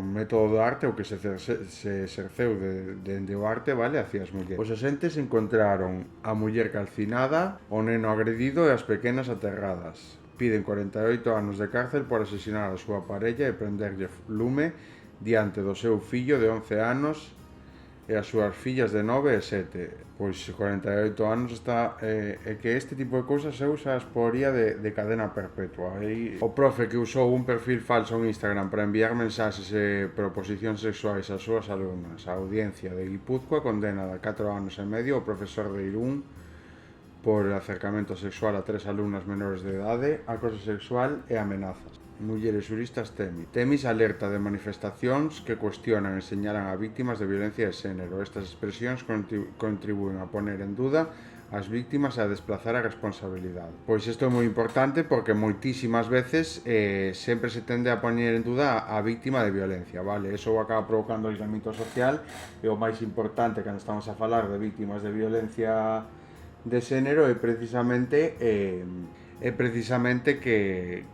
método do arte ou que se exerceu dende o arte, vale? Hacia as mulleres. Os axentes encontraron a muller calcinada, o neno agredido e as pequenas aterradas. Piden 48 anos de cárcel por asesinar a súa parella e prenderlle lume diante do seu fillo de 11 anos e as súas fillas de 9 e 7. Pois 48 anos está... é que este tipo de cousas se usa a esporía de cadena perpetua. O profe que usou un perfil falso en Instagram para enviar mensaxes e proposicións sexuais ás súas alumnas. A audiencia de Guipúzcoa condena de 4 anos e medio o profesor de Irún por acercamento sexual a 3 alumnas menores de idade, acoso sexual e amenazas. Mulleres xuristas Temis alerta de manifestacións que cuestionan e señalan a víctimas de violencia de xénero. Estas expresións contribúen a poner en duda as víctimas e a desplazar a responsabilidade. Pois isto é moi importante porque moitísimas veces sempre se tende a poñer en duda a víctima de violencia, vale? Eso acaba provocando aislamiento social e o máis importante cando estamos a falar de víctimas de violencia de xénero é precisamente que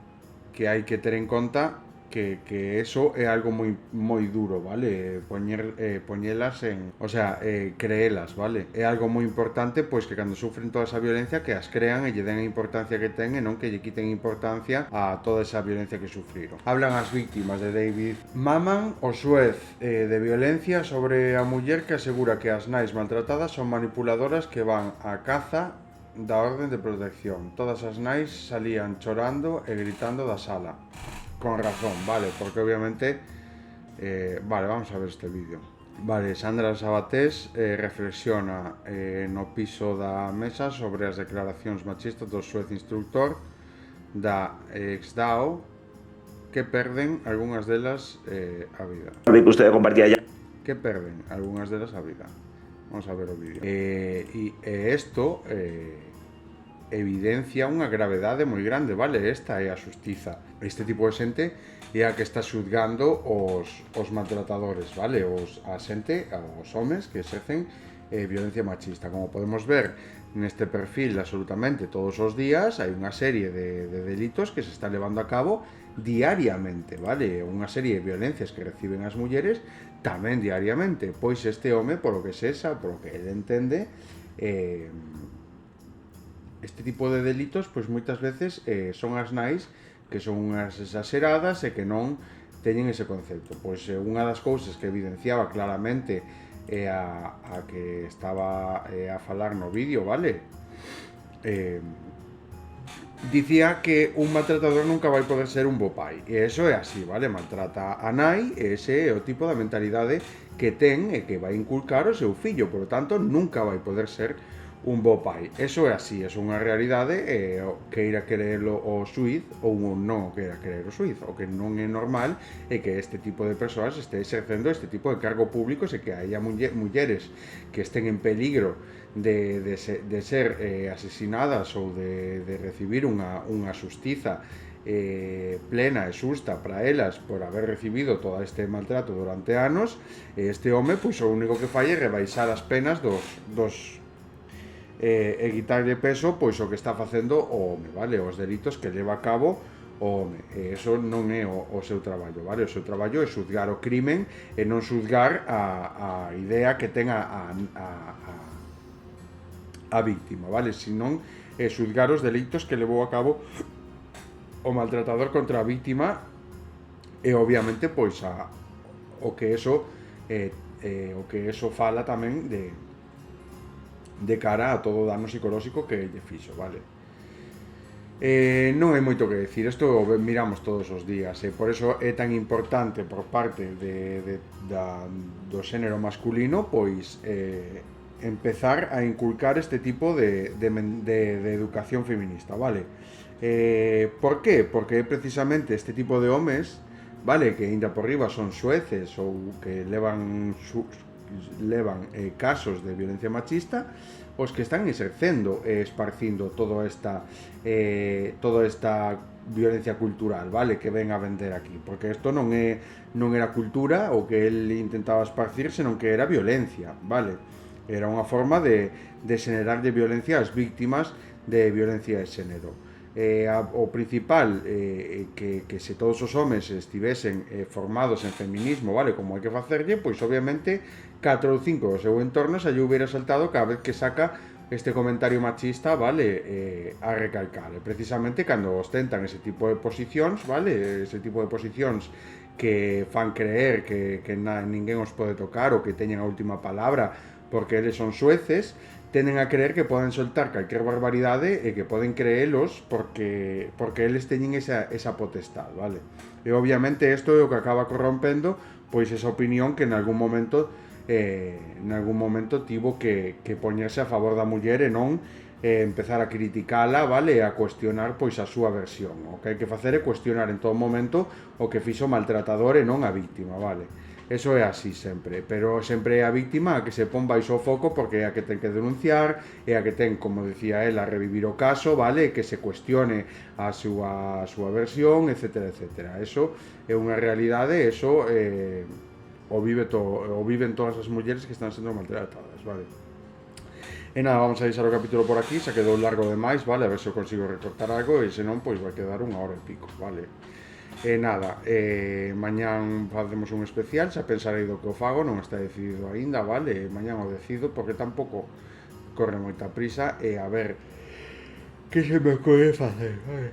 hai que ter en conta que eso é algo moi duro, vale? Poñelas en, o sea, creelas, vale? É algo moi importante, pois que cando sufren toda esa violencia que as crean e lle den a importancia que ten e non que lle quiten importancia a toda esa violencia que sufriron. Hablan as víctimas de David Maman, o xuez de violencia sobre a muller que asegura que as nais maltratadas son manipuladoras que van á caza da orden de protección. Todas as nais salían chorando e gritando da sala. Con razón, vale, porque obviamente... vale, vamos a ver este vídeo. Vale, Sandra Sabatés reflexiona no piso da mesa sobre as declaracións machistas do xuez instructor da ex-DAO que perden algunhas delas a vida. Que usted compartía ya. Que perden algunhas delas a vida. Vamos a ver o vídeo. E isto evidencia unha gravedade moi grande, vale? Esta é a xustiza. Este tipo de xente é a que está xuzgando os maltratadores, vale? A xente, os homes que exercen violencia machista. Como podemos ver neste perfil absolutamente todos os días, hai unha serie de delitos que se está levando a cabo diariamente, vale? Unha serie de violencias que reciben as mulleres tamén diariamente. Pois este home, polo que sexa, polo que ele entende, este tipo de delitos, pois moitas veces son as nais que son unhas exageradas e que non teñen ese concepto. Pois unha das cousas que evidenciaba claramente a que estaba a falar no vídeo, vale? Dicía que un maltratador nunca vai poder ser un bo pai. E eso é así, vale? Maltrata a nai e ese é o tipo de mentalidade que ten e que vai inculcar o seu fillo. Por lo tanto, nunca vai poder ser un bo pai. Eso é así, é unha realidade que irá quererlo o xuiz ou non que irá querer o xuiz. O que non é normal é que este tipo de persoas este exercendo este tipo de cargo públicos e que haya mulleres que estén en peligro de ser asesinadas ou de recibir unha xustiza plena e xusta para elas por haber recibido todo este maltrato durante anos. Este home, pois o único que fai é rebaixar as penas dos e quitarlle peso pois o que está facendo o home, vale? Os delitos que leva a cabo o home. E eso non é o seu traballo, vale? O seu traballo é xuzgar o crimen e non xuzgar a idea que ten a víctima, vale? Senón é xuzgar os delitos que levou a cabo o maltratador contra a víctima e obviamente pois o que eso fala tamén de cara a todo o dano psicolóxico que lle fixo, vale? Non hai moito que decir, isto o miramos todos os días, por eso é tan importante por parte do xénero masculino, pois empezar a inculcar este tipo de educación feminista, vale? Por qué? Porque precisamente este tipo de homes, vale, que ainda por riba son xueces ou que levan casos de violencia machista, os que están exercendo e esparcindo toda esta violencia cultural, vale, que ven a vender aquí, porque isto non era cultura o que el intentaba esparcir, senón que era violencia, vale, era unha forma de xenerar de violencia ás víctimas de violencia de xénero. O principal, que se todos os homes estivesen formados en feminismo, vale, como hai que facerlle, pois obviamente 4 ou 5 do seu entorno se lle hubiera saltado cada vez que saca este comentario machista, vale, a recalcar. Precisamente cando ostentan ese tipo de posicións, vale, ese tipo de posicións que fan creer que ninguén os pode tocar ou que teñen a última palabra porque eles son xueces, tenden a creer que poden soltar calquer barbaridade e que poden creelos porque eles teñen esa potestad, vale? E obviamente isto é o que acaba corrompendo pois esa opinión que en algún momento tivo que poñerse a favor da muller e non empezar a criticala, vale, e a cuestionar pois a súa versión. O que hai que facer é cuestionar en todo momento o que fixo o maltratador e non a víctima, vale? Eso é así sempre, pero sempre é a víctima a que se pon baixo o foco porque é a que ten que denunciar, é a que ten, como decía ela, revivir o caso, vale, que se cuestione a súa versión, etcétera, etcétera. Eso é unha realidade, eso o viven todas as mulleres que están sendo maltratadas, vale. E nada, vamos a deixar o capítulo por aquí, xa quedou largo demais, vale, a ver se eu consigo recortar algo e senón, pois vai quedar 1 hora e pico, vale. E nada, mañán facemos un especial, xa pensarei do que o fago, non está decidido aínda, vale, mañán o decido porque tampouco corre moita prisa e a ver que se me ocorre facer, vale.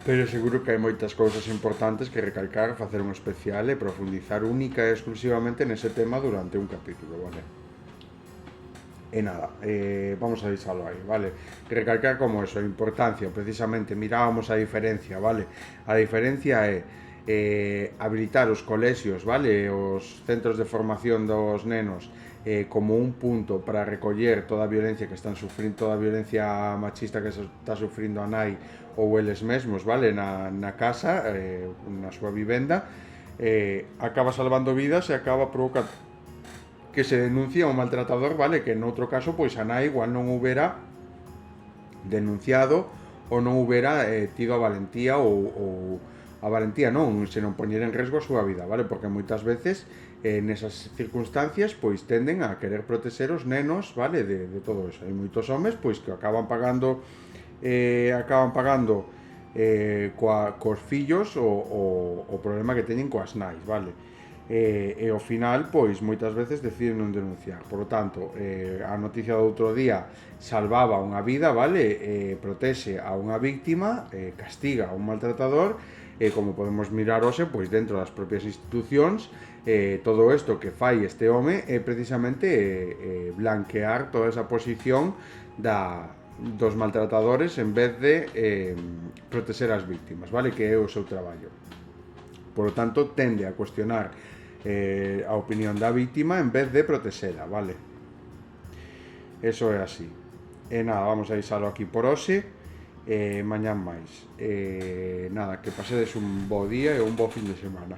Pero seguro que hai moitas cousas importantes que recalcar, facer un especial e profundizar única e exclusivamente nese tema durante un capítulo, vale. E nada, vamos a deixalo aí, vale? Recalcar como eso, a importancia, precisamente, mirábamos a diferencia, vale? A diferencia é habilitar os colexios, vale? Os centros de formación dos nenos como un punto para recoller toda a violencia que están sufrindo, toda a violencia machista que está sufrindo a nai ou eles mesmos, vale? Na casa, na súa vivenda, acaba salvando vidas e acaba provocando que se denuncia un maltratador, vale, que en outro caso pois a nai igual non houbera denunciado ou non houbera tido a valentía ou a valentía non, se non poñer en risco a súa vida, vale, porque moitas veces nesas circunstancias pois tenden a querer protexer os nenos, vale, de todo eso. Hai moitos homes pois que acaban pagando coas fillos o problema que teñen coas nais, vale. E ao final, pois, moitas veces deciden non denunciar. Por lo tanto, a noticia do outro día salvaba unha vida, vale? Protexe a unha víctima, castiga a un maltratador, e como podemos mirar hoxe, pois, dentro das propias institucións, todo isto que fai este home é precisamente blanquear toda esa posición dos maltratadores en vez de protexer as víctimas, vale? Que é o seu traballo. Por lo tanto, tende a cuestionar a opinión da víctima en vez de protexela, vale? Eso é así. E nada, vamos a deixalo aquí por hoxe, mañán máis. Nada, que pasedes un bo día e un bo fin de semana.